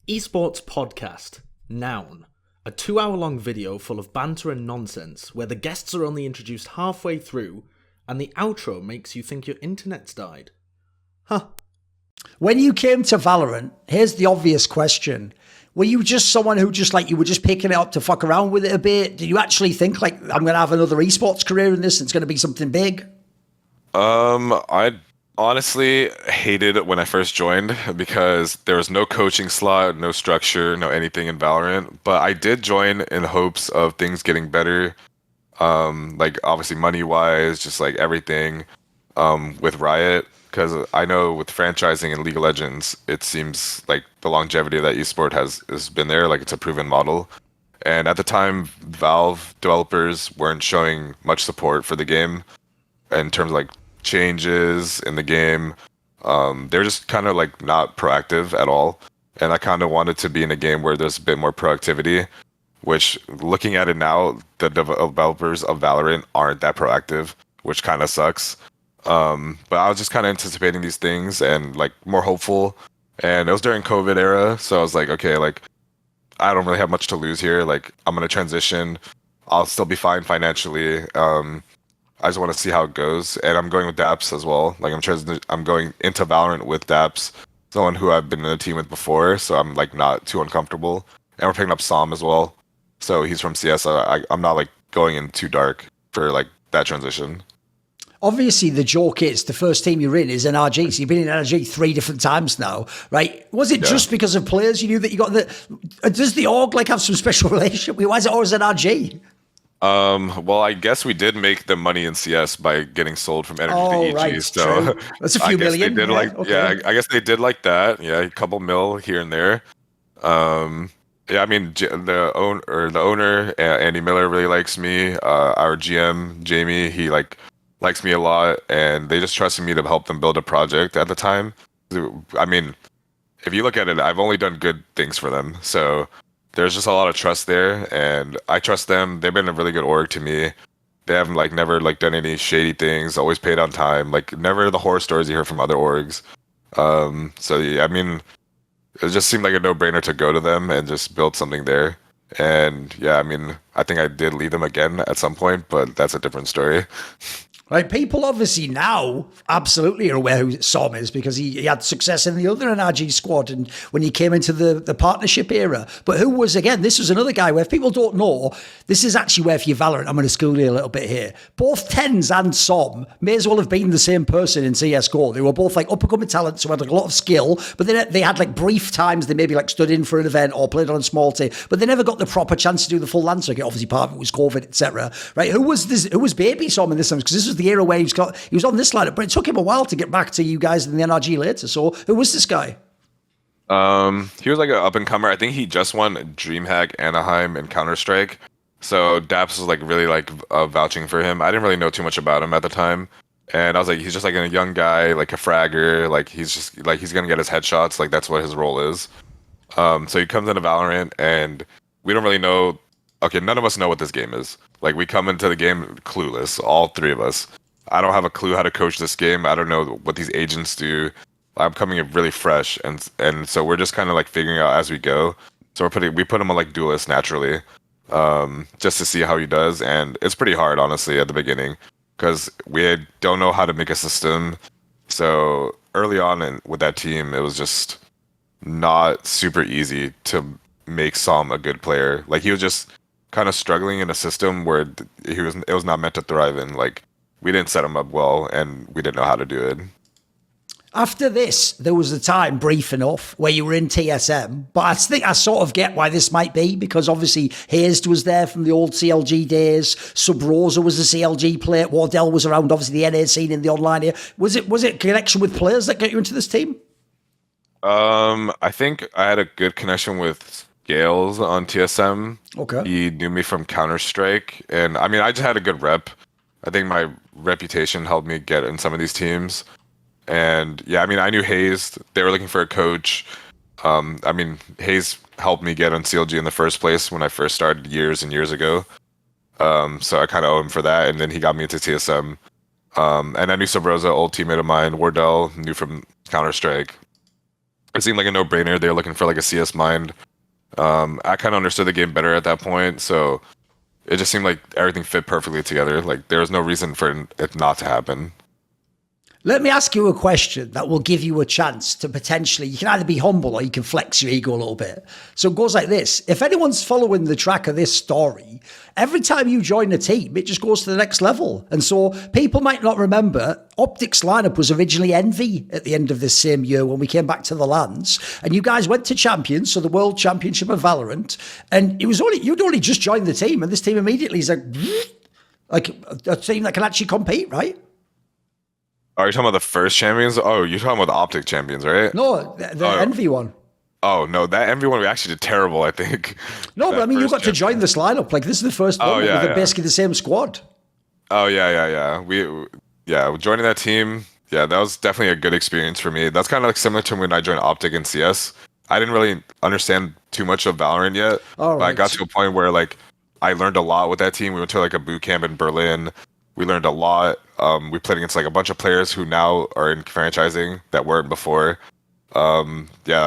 Esports Podcast, Noun. A 2-hour-long video full of banter and nonsense where the guests are only introduced halfway through and the outro makes you think your internet's died. Huh. When you came to Valorant, here's the obvious question. Were you just someone who just like, you were just picking it up to fuck around with it a bit? Did you actually think like, I'm going to have another esports career in this and it's going to be something big? I honestly hated it when I first joined because there was no coaching slot, no structure, no anything in Valorant. But I did join in hopes of things getting better. Like obviously money-wise, just like everything with Riot. Because I know with franchising in League of Legends, it seems like the longevity of that esport has been there. Like it's a proven model. And at the time, Valve developers weren't showing much support for the game in terms of like changes in the game. They're just kind of like not proactive at all. And I kind of wanted to be in a game where there's a bit more proactivity, which looking at it now, the developers of Valorant aren't that proactive, which kind of sucks. But I was just kind of anticipating these things and like more hopeful. And it was during COVID era. So I was like, okay, like I don't really have much to lose here. Like I'm going to transition. I'll still be fine financially. I just want to see how it goes. And I'm going with Daps as well. Like I'm going into Valorant with Daps, someone who I've been in a team with before. So I'm like not too uncomfortable. And we're picking up Som as well. So he's from CS. I'm not like going in too dark for like that transition. Obviously, the joke is the first team you're in is NRG. So you've been in NRG 3 different times now, right? Was it just because of players you knew that you got the... Does the org like have some special relationship? Why is it always NRG? Well, I guess we did make the money in CS by getting sold from Energy to EG. Right, so true. That's a few million. They did I guess they did like that. Yeah, a couple mil here and there. Yeah, I mean the owner Andy Miller really likes me. Our GM Jamie, he likes me a lot, and they just trusted me to help them build a project at the time. I mean, if you look at it, I've only done good things for them. So there's just a lot of trust there, and I trust them. They've been a really good org to me. They haven't never done any shady things, always paid on time, never the horror stories you hear from other orgs. So yeah, I mean, it just seemed like a no-brainer to go to them and just build something there. And yeah, I mean, I think I did lead them again at some point, but that's a different story. Right, people obviously now absolutely are aware who Som is because he had success in the other NRG squad and when he came into the partnership era. But who was, again, this was another guy where if people don't know, this is actually where for your Valorant, I'm going to school you a little bit here. Both Tens and Som may as well have been the same person in CSGO. They were both up-and-coming talents who had a lot of skill, but they had brief times. They maybe stood in for an event or played on a small team, but they never got the proper chance to do the full LAN circuit. Obviously, part of it was COVID, etc. Right? Who was Baby Som in this time? Because this was the era where he was on this lineup, but it took him a while to get back to you guys in the NRG later. So who was this guy? He was like an up and comer. I think he just won DreamHack Anaheim and Counter-Strike. So Daps was really vouching for him. I didn't really know too much about him at the time. And I was like, he's just a young guy, like a fragger. He's just he's gonna get his headshots. That's what his role is. So he comes into Valorant and we don't really know. Okay, none of us know what this game is. We come into the game clueless, all three of us. I don't have a clue how to coach this game. I don't know what these agents do. I'm coming in really fresh, and so we're just kind of figuring out as we go. So we put him on duelist naturally, just to see how he does, and it's pretty hard honestly at the beginning because we don't know how to make a system. So early on with that team, it was just not super easy to make Som a good player. He was just kind of struggling in a system where it was not meant to thrive in. We didn't set him up well, and we didn't know how to do it. After this, there was a time, brief enough, where you were in TSM. But I think I sort of get why this might be, because obviously Hazed was there from the old CLG days. Sub Rosa was a CLG player. Wardell was around, obviously, the NA scene in the online here. Was it connection with players that got you into this team? I think I had a good connection with Gales on TSM. Okay. He knew me from Counter-Strike. And, I mean, I just had a good rep. I think my reputation helped me get in some of these teams. And yeah, I mean, I knew Hayes. They were looking for a coach. I mean, Hayes helped me get on CLG in the first place when I first started years and years ago. So I kind of owe him for that. And then he got me into TSM. And I knew Sabrosa, old teammate of mine. Wardell knew from Counter-Strike. it seemed like a no-brainer. They were looking for like a CS mind. I kind of understood the game better at that point, so it just seemed like everything fit perfectly together. Like there was no reason for it not to happen. Let me ask you a question that will give you a chance to potentially, you can either be humble or you can flex your ego a little bit. So it goes like this. If anyone's following the track of this story, every time you join a team, it just goes to the next level. And so people might not remember, OpTic's lineup was originally Envy at the end of this same year when we came back to the lands. And you guys went to Champions, so the World Championship of Valorant. And it was you'd only just joined the team, and this team immediately is like a team that can actually compete, right? Are you talking about the first champions? Oh, you're talking about the OpTic champions, right? No, the Envy one. Oh, no, that Envy one we actually did terrible, I think. No, but I mean, you got to join this lineup. Like, this is the first one with basically the same squad. Oh, yeah. Joining that team, yeah, that was definitely a good experience for me. That's kind of like similar to when I joined OpTic and CS. I didn't really understand too much of Valorant yet, but I got to a point where, like, I learned a lot with that team. We went to, like, a boot camp in Berlin. We learned a lot. We played against like a bunch of players who now are in franchising that weren't before. I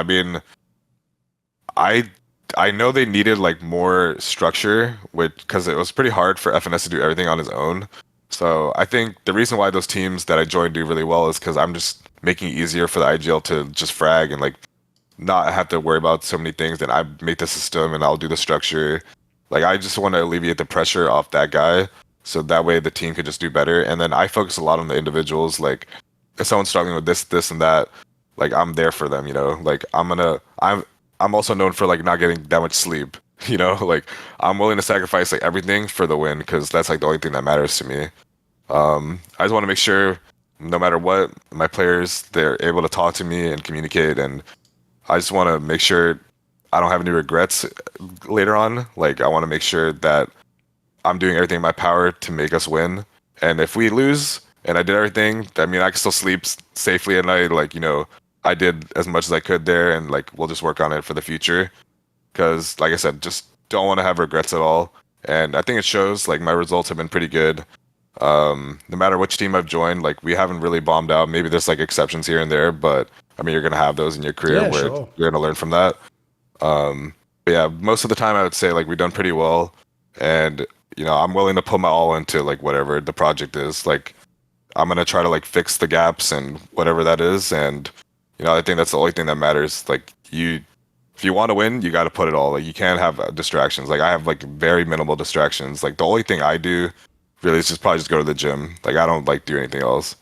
mean, I know they needed like more structure, because it was pretty hard for FNS to do everything on his own. So I think the reason why those teams that I joined do really well is because I'm just making it easier for the IGL to just frag and like not have to worry about so many things. And I make the system and I'll do the structure. Like I just want to alleviate the pressure off that guy. So that way the team could just do better. And then I focus a lot on the individuals. Like if someone's struggling with this and that, like I'm there for them, you know? Like I'm also known for like not getting that much sleep, you know? Like I'm willing to sacrifice like everything for the win, because that's like the only thing that matters to me. I just want to make sure no matter what, my players, they're able to talk to me and communicate. And I just want to make sure I don't have any regrets later on. Like I want to make sure that I'm doing everything in my power to make us win. And if we lose and I did everything, I mean, I can still sleep safely at night. Like, you know, I did as much as I could there, and like, we'll just work on it for the future. Because like I said, just don't want to have regrets at all. And I think it shows, like my results have been pretty good. No matter which team I've joined, like we haven't really bombed out. Maybe there's like exceptions here and there, but I mean, you're going to have those in your career where you're going to learn from that. But yeah, most of the time I would say like we've done pretty well. And you know, I'm willing to put my all into like whatever the project is. Like I'm gonna try to like fix the gaps and whatever that is. And you know, I think that's the only thing that matters. Like if you want to win, you got to put it all. Like you can't have distractions. Like I have like very minimal distractions. Like the only thing I do really is just probably just go to the gym. Like I don't like do anything else.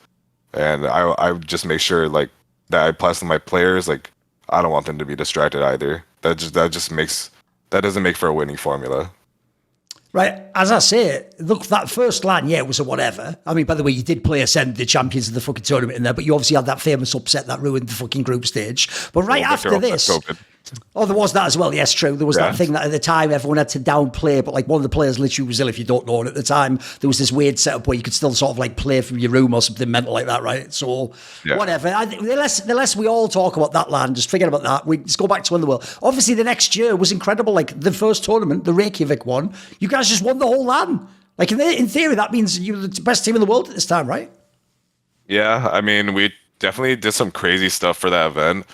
And I just make sure like that I plus my players. Like I don't want them to be distracted either. That doesn't make for a winning formula. Right, as I say, look, that first LAN, yeah, it was a whatever. I mean, by the way, you did play Ascend, the champions of the fucking tournament in there, but you obviously had that famous upset that ruined the fucking group stage. But right after this... Oh, there was that as well. Yes, true. There was that thing that at the time everyone had to downplay, but like one of the players literally was ill, if you don't know. And at the time, there was this weird setup where you could still sort of like play from your room or something mental like that, right? So whatever. I think the less we all talk about that LAN, just forget about that. We just go back to win the world. Obviously, the next year was incredible. Like the first tournament, the Reykjavik one, you guys just won the whole LAN. Like in theory, that means you're the best team in the world at this time, right? Yeah, I mean, we definitely did some crazy stuff for that event.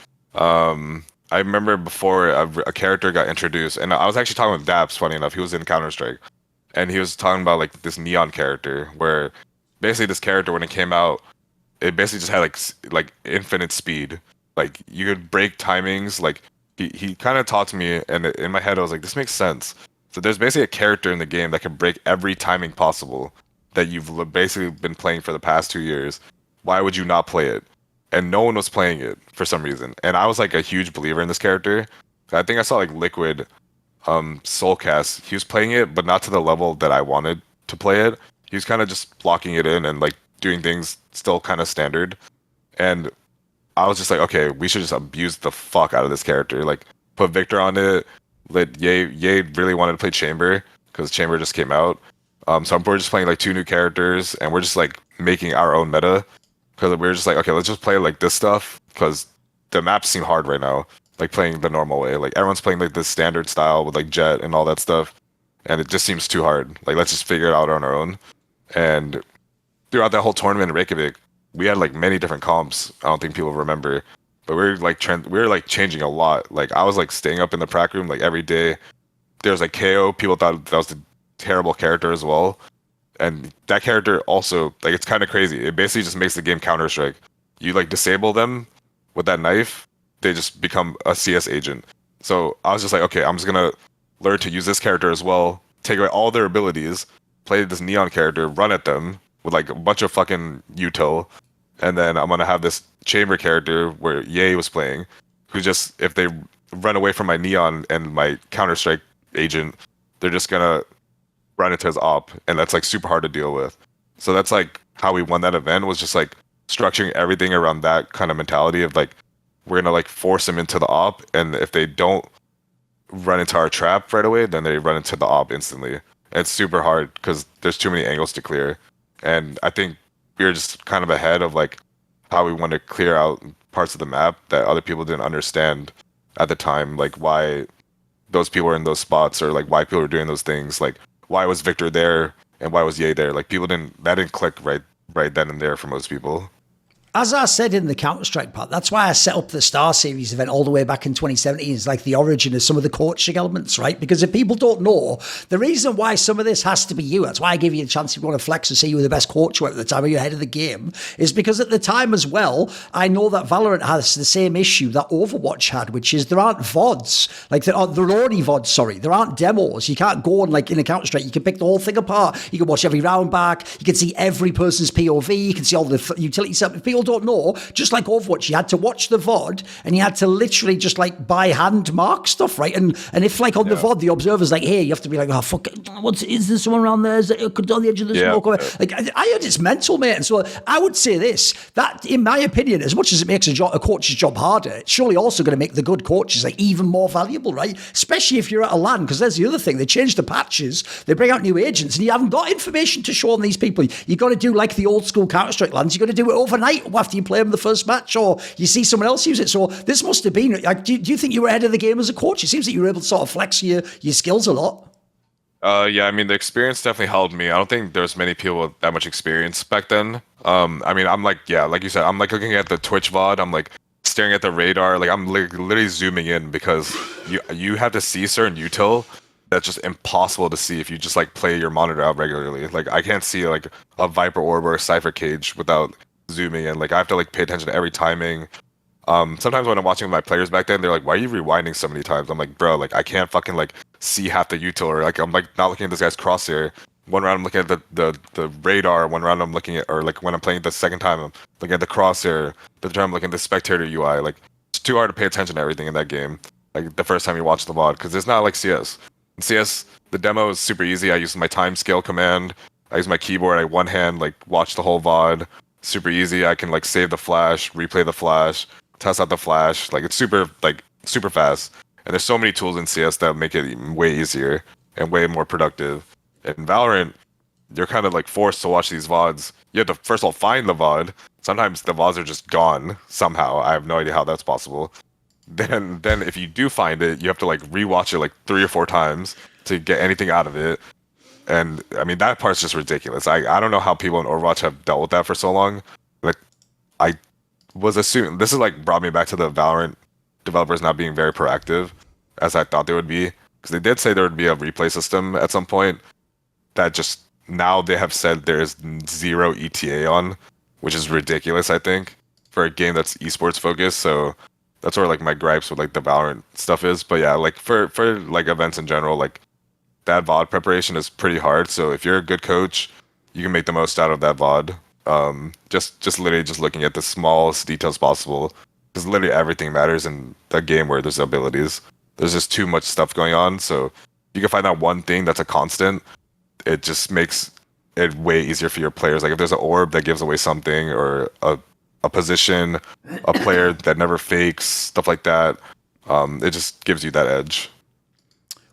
I remember before a character got introduced, and I was actually talking with Daps, funny enough. He was in Counter-Strike, and he was talking about like this neon character, where basically this character, when it came out, it basically just had like infinite speed. Like you could break timings. Like he kind of taught to me, and in my head I was like, this makes sense. So there's basically a character in the game that can break every timing possible that you've basically been playing for the past 2 years. Why would you not play it? And no one was playing it for some reason. And I was like a huge believer in this character. I think I saw like Liquid Soulcast. He was playing it, but not to the level that I wanted to play it. He was kind of just blocking it in and like doing things still kind of standard. And I was just like, okay, we should just abuse the fuck out of this character. Like put Victor on it. Ye really wanted to play Chamber because Chamber just came out. So we're just playing like 2 new characters, and we're just like making our own meta. Because we were just like, okay, let's just play like this stuff, because the maps seem hard right now, like playing the normal way. Like everyone's playing like the standard style with like Jet and all that stuff, and it just seems too hard. Like let's just figure it out on our own. And throughout that whole tournament in Reykjavik, we had like many different comps. I don't think people remember, but we were like changing a lot. Like I was like staying up in the prac room like every day. There's like KO. People thought that was a terrible character as well, and that character also like it's kind of crazy. It basically just makes the game Counter-Strike. You like disable them with that knife, they just become a CS agent. So I was just like, okay, I'm just gonna learn to use this character as well, take away all their abilities, play this Neon character, run at them with like a bunch of fucking util, and then I'm gonna have this Chamber character where Ye was playing, who just if they run away from my Neon and my Counter-Strike agent, they're just gonna run into his op, and that's like super hard to deal with. So that's like how we won that event, was just like structuring everything around that kind of mentality of like we're gonna like force them into the op, and if they don't run into our trap right away, then they run into the op instantly. And it's super hard because there's too many angles to clear, and I think we were just kind of ahead of like how we want to clear out parts of the map that other people didn't understand at the time, like why those people were in those spots, or like why people were doing those things, like why was Victor there and why was Ye there. Like people didn't click right then and there for most people. As I said in the Counter-Strike part, that's why I set up the StarSeries event all the way back in 2017. It's like the origin of some of the coaching elements, right? Because if people don't know, the reason why some of this has to be you, that's why I give you a chance if you want to flex and say you were the best coach at the time or you're ahead of the game, is because at the time as well, I know that Valorant has the same issue that Overwatch had, which is there aren't VODs. Like there are only VODs, sorry. There aren't demos. You can't go and like in a Counter-Strike, you can pick the whole thing apart. You can watch every round back. You can see every person's POV. You can see all the utility stuff. If people don't know, just like Overwatch, you had to watch the VOD and you had to literally just like by hand mark stuff, right? And if like on the VOD, the observer's like, hey, you have to be like, oh, fuck, is there someone around there? Is it on the edge of the smoke? Like, I heard it's mental, mate. And so I would say this, that in my opinion, as much as it makes a coach's job harder, it's surely also going to make the good coaches like even more valuable, right? Especially if you're at a LAN, because there's the other thing, they change the patches, they bring out new agents, and you haven't got information to show on these people. You got to do like the old school Counter-Strike LANs, you got to do it overnight after you play them the first match, or you see someone else use it. So this must have been, like, do you think you were ahead of the game as a coach? It seems that you were able to sort of flex your skills a lot. Yeah, I mean, the experience definitely helped me. I don't think there's many people with that much experience back then. I mean, I'm like, yeah, like you said, I'm like looking at the Twitch VOD, I'm like staring at the radar, like I'm literally zooming in, because you have to see certain util that's just impossible to see if you just like play your monitor out regularly. Like I can't see like a Viper Orb or a Cypher Cage without zooming in. Like I have to like pay attention to every timing. Sometimes when I'm watching my players back then, they're like, why are you rewinding so many times? I'm like, bro, like I can't fucking like see half the util, or like I'm like not looking at this guy's crosshair. One round I'm looking at the radar, one round I'm looking at, or like when I'm playing the second time I'm looking at the crosshair, the time I'm looking at the spectator UI. Like it's too hard to pay attention to everything in that game, like the first time you watch the VOD, because it's not like CS. In CS, the demo is super easy. I use my time scale command, I use my keyboard, I one hand like watch the whole VOD. Super easy. I can like save the flash, replay the flash, test out the flash. Like it's super fast. And there's so many tools in CS that make it way easier and way more productive. In Valorant, you're kind of like forced to watch these VODs. You have to first of all find the VOD. Sometimes the VODs are just gone somehow. I have no idea how that's possible. Then if you do find it, you have to like rewatch it like 3 or 4 times to get anything out of it. And I mean, that part's just ridiculous. I don't know how people in Overwatch have dealt with that for so long. Like, I was assuming, this is like brought me back to the Valorant developers not being very proactive as I thought they would be. Because they did say there would be a replay system at some point that just, now they have said there is 0 ETA on, which is ridiculous, I think, for a game that's esports focused. So that's where like my gripes with like the Valorant stuff is. But yeah, like for like events in general, like that VOD preparation is pretty hard. So if you're a good coach, you can make the most out of that VOD. Just literally just looking at the smallest details possible, because literally everything matters in a game where there's abilities. There's just too much stuff going on. So you can find that one thing that's a constant. It just makes it way easier for your players. Like if there's an orb that gives away something, or a position, a player that never fakes, stuff like that, it just gives you that edge.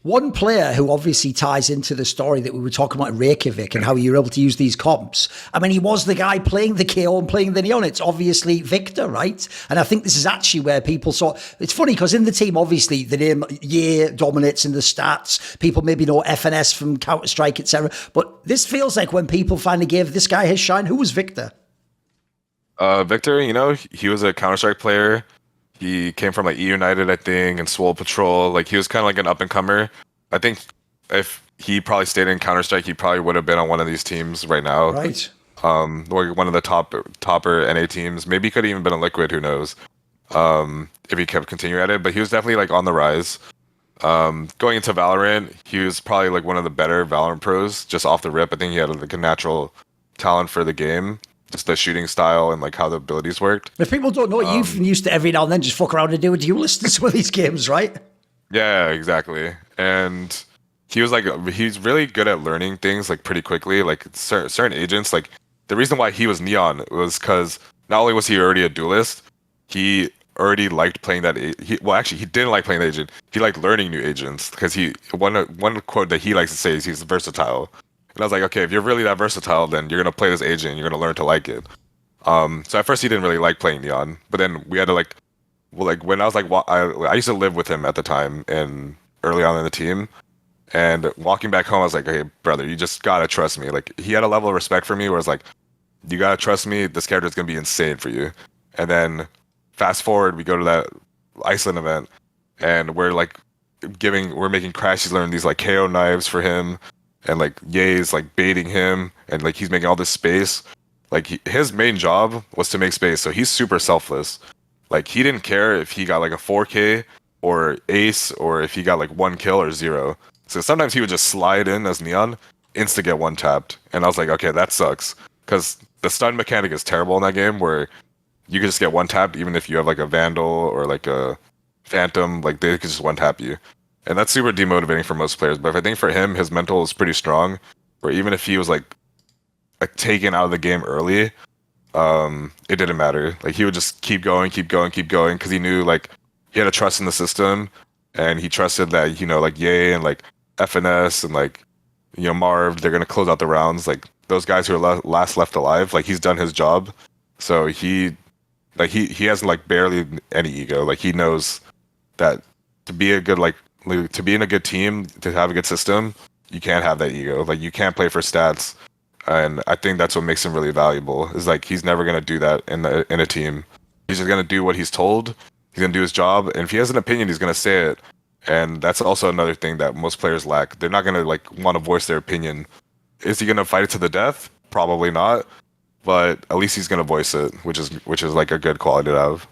One player who obviously ties into the story that we were talking about in Reykjavik and how you were able to use these comps. I mean, he was the guy playing the KO and playing the Neon. It's obviously Victor, right? And I think this is actually where people saw... It's funny because in the team, obviously, the name Ye dominates in the stats. People maybe know FNS from Counter-Strike, etc. But this feels like when people finally gave this guy his shine. Who was Victor? Victor, you know, he was a Counter-Strike player. He came from like E United, I think, and Swole Patrol. Like he was kind of like an up and comer. I think if he probably stayed in Counter Strike, he probably would have been on one of these teams right now. Right. Or one of the topper NA teams. Maybe he could have even been a Liquid. Who knows? If he kept continuing at it, but he was definitely like on the rise. Going into Valorant, he was probably like one of the better Valorant pros just off the rip. I think he had like a natural talent for the game, just the shooting style and like how the abilities worked. If people don't know it, you've been used to every now and then just fuck around and do a duelist in some of these games, right? Yeah, exactly. And he was like, he's really good at learning things like pretty quickly. Like certain agents, like the reason why he was Neon was because not only was he already a duelist, he already liked playing that. Well, actually, he didn't like playing the agent. He liked learning new agents because one quote that he likes to say is he's versatile. And I was like, okay, if you're really that versatile, then you're gonna play this agent and you're gonna learn to like it. So at first he didn't really like playing Neon, but then we had to like, well, like when I was like, I used to live with him at the time and early on in the team, and walking back home, I was like, hey, brother, you just gotta trust me. Like he had a level of respect for me where it's like, you gotta trust me. This character is gonna be insane for you. And then fast forward, we go to that Iceland event, and we're making crashies learn these like KO knives for him, and like Ye's like baiting him, and like he's making all this space. Like his main job was to make space, so he's super selfless. Like he didn't care if he got like a 4K or ace, or if he got like 1 kill or 0. So sometimes he would just slide in as Neon, insta get one tapped, and I was like, okay, that sucks, because the stun mechanic is terrible in that game, where you can just get one tapped even if you have like a Vandal or like a Phantom, like they could just one tap you. And that's super demotivating for most players. But I think for him, his mental is pretty strong, where even if he was like taken out of the game early, it didn't matter. Like he would just keep going, because he knew like he had a trust in the system, and he trusted that, you know, like Ye and like FNS and like, you know, Marved, they're gonna close out the rounds. Like those guys who are last left alive, like he's done his job. So he has like barely any ego. Like he knows that to be a good to be in a good team, to have a good system, you can't have that ego. Like you can't play for stats, and I think that's what makes him really valuable. Is like he's never gonna do that in a team. He's just gonna do what he's told. He's gonna do his job, and if he has an opinion, he's gonna say it. And that's also another thing that most players lack. They're not gonna like want to voice their opinion. Is he gonna fight it to the death? Probably not. But at least he's going to voice it, which is like a good quality to have.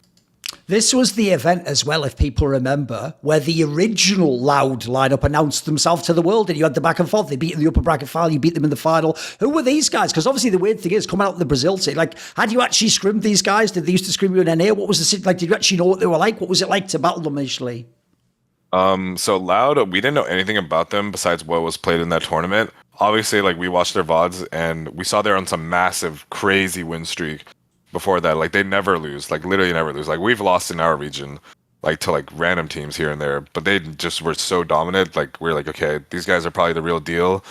This was the event as well, if people remember, where the original Loud lineup announced themselves to the world, and you had the back and forth. They beat in the upper bracket final, you beat them in the final. Who were these guys? Because obviously the weird thing is, coming out of the Brazil team, like, had you actually scrimmed these guys? Did they used to scrim you in NA? What was the like? Did you actually know what they were like? What was it like to battle them initially? So Loud, we didn't know anything about them besides what was played in that tournament. Obviously, like we watched their VODs and we saw they're on some massive, crazy win streak before that. Like they never lose, like literally never lose. Like we've lost in our region, like to like random teams here and there, but they just were so dominant. Like we're like, okay, these guys are probably the real deal.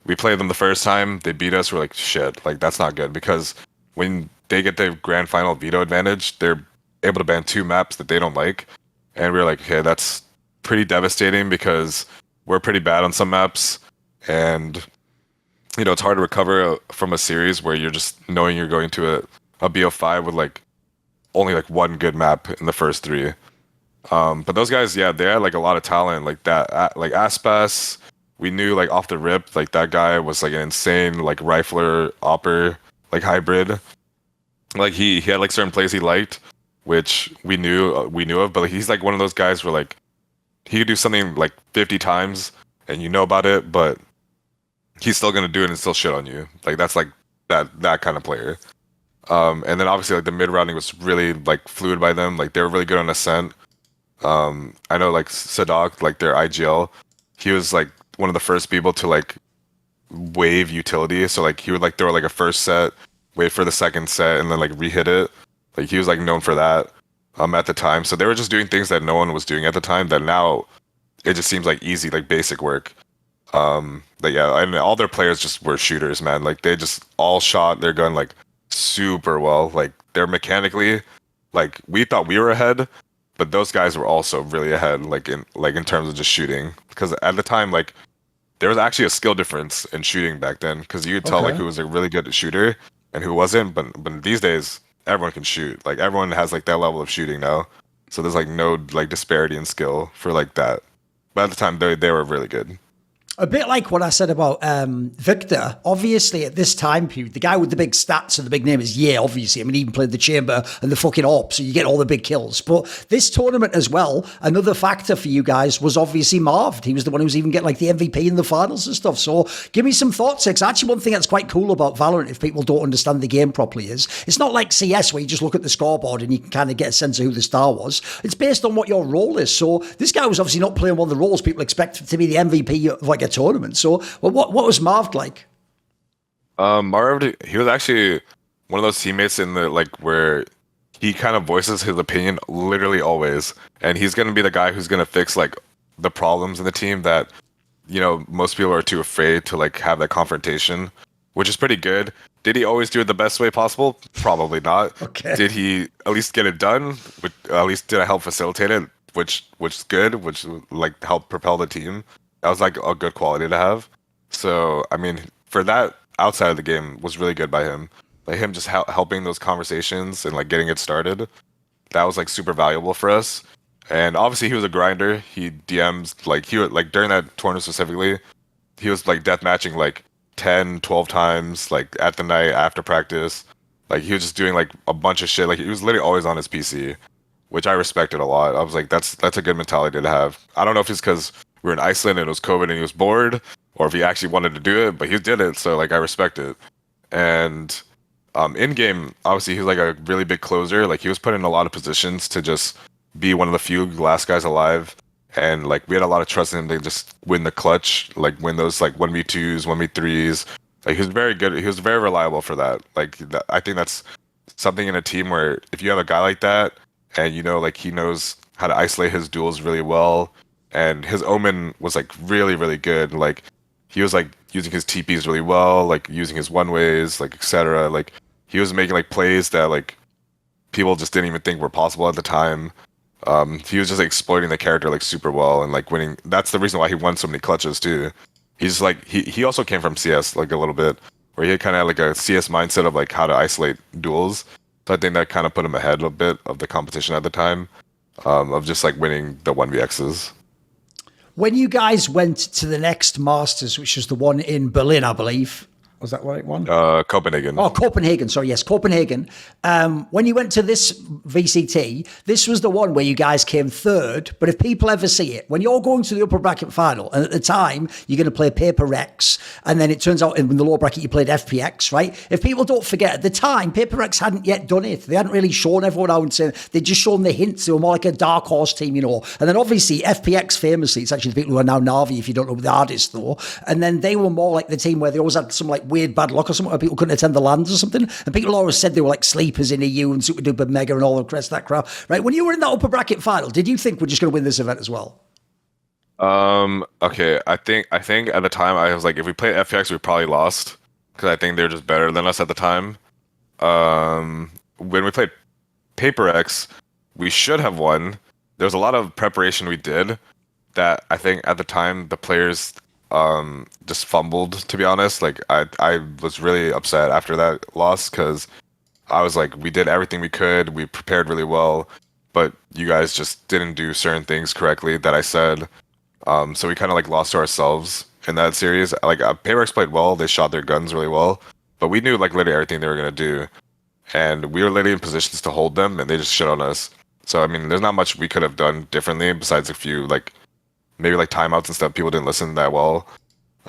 We played them the first time, they beat us. We're like, shit, like that's not good, because when they get the grand final veto advantage, they're able to ban 2 maps that they don't like, and we're like, okay, that's pretty devastating because we're pretty bad on some maps, and you know, it's hard to recover from a series where you're just knowing you're going to a BO5 with like only like 1 good map in the first 3. But those guys, yeah, they had like a lot of talent, like that, like Aspas. We knew like off the rip, like that guy was like an insane like rifler, opper, like hybrid. Like he had like certain plays he liked, which we knew of, but like, he's like one of those guys where like he could do something like 50 times and you know about it, but he's still gonna do it and still shit on you. Like that's like that kind of player. And then obviously like the mid rounding was really like fluid by them. Like they were really good on Ascent. I know like Sadak, like their IGL, he was like one of the first people to like wave utility. So like he would like throw like a first set, wait for the second set, and then like re-hit it. Like he was like known for that at the time. So they were just doing things that no one was doing at the time that now it just seems like easy, like basic work. But yeah, and all their players just were shooters, man. Like they just all shot their gun like super well. Like they're mechanically, like we thought we were ahead, but those guys were also really ahead, like in terms of just shooting. Because at the time, like there was actually a skill difference in shooting back then, because you could tell like who was a really good shooter and who wasn't. But these days, everyone can shoot. Like everyone has like that level of shooting now. So there's like no like disparity in skill for like that. But at the time, they were really good. A bit like what I said about Victor. Obviously, at this time period, the guy with the big stats and the big name is obviously. I mean, he even played the Chamber and the fucking AWP, so you get all the big kills. But this tournament as well, another factor for you guys was obviously Marved. He was the one who was even getting like the MVP in the finals and stuff. So give me some thoughts. It's actually one thing that's quite cool about Valorant, if people don't understand the game properly, is it's not like CS where you just look at the scoreboard and you can kind of get a sense of who the star was. It's based on what your role is. So this guy was obviously not playing one of the roles people expect to be the MVP of like a tournament. So what was Marved like? Marved, he was actually one of those teammates in the like where he kind of voices his opinion literally always, and he's gonna be the guy who's gonna fix like the problems in the team that most people are too afraid to like have that confrontation, which is pretty good. Did he always do it the best way possible? Probably not. Okay. Did he at least get it done? At least did I help facilitate it, which is good, which like helped propel the team. That was like a good quality to have. So, I mean, for that outside of the game was really good by him. Like him just helping those conversations and like getting it started. That was like super valuable for us. And obviously he was a grinder. He DMs like he would like during that tournament specifically, he was like death matching like 10, 12 times like at the night after practice. Like he was just doing like a bunch of shit. Like he was literally always on his PC, which I respected a lot. I was like, that's a good mentality to have. I don't know if it's because we were in Iceland and it was COVID and he was bored, or if he actually wanted to do it, but he did it, so like I respect it. And in game, obviously he's like a really big closer. Like he was put in a lot of positions to just be one of the few last guys alive, and like we had a lot of trust in him to just win the clutch, like win those like 1v2s, 1v3s. Like he was very good. He was very reliable for that. Like I think that's something in a team where if you have a guy like that, and like he knows how to isolate his duels really well. And his Omen was like really, really good. Like he was like using his TPs really well, like using his one ways, like etc. Like he was making like plays that like people just didn't even think were possible at the time. He was just like, exploiting the character like super well and like winning. That's the reason why he won so many clutches too. He's like he also came from CS like a little bit, where he kind of had like a CS mindset of like how to isolate duels. So I think that kind of put him ahead a bit of the competition at the time, of just like winning the 1vx's. When you guys went to the next Masters, which was the one in Berlin, I believe, was that the right one? Copenhagen. Oh, Copenhagen. Sorry, yes, Copenhagen. When you went to this VCT, this was the one where you guys came third. But if people ever see it, when you're going to the upper bracket final, and at the time you're going to play PRX, and then it turns out in the lower bracket you played FPX, right? If people don't forget, at the time PRX hadn't yet done it. They hadn't really shown everyone out and said they'd just shown the hints. They were more like a dark horse team, And then obviously FPX famously, it's actually the people who are now Navi, if you don't know the ardiis though. And then they were more like the team where they always had some like weird bad luck or something, where people couldn't attend the lands or something, and people always said they were like sleepers in EU and super duper mega and all the rest of that crap, right? When you were in that upper bracket final, did you think we're just going to win this event as well? Okay, I think at the time I was like, if we played FPX we probably lost, because I think they're just better than us at the time. When we played PRX we should have won. There was a lot of preparation we did that I think at the time the players just fumbled, to be honest. Like I was really upset after that loss, because I was like, we did everything we could, we prepared really well, but you guys just didn't do certain things correctly that I said. So we kind of like lost to ourselves in that series. Like PRX played well, they shot their guns really well, but we knew like literally everything they were gonna do, and we were literally in positions to hold them, and they just shit on us. So I mean, there's not much we could have done differently besides a few like maybe like timeouts and stuff. People didn't listen that well,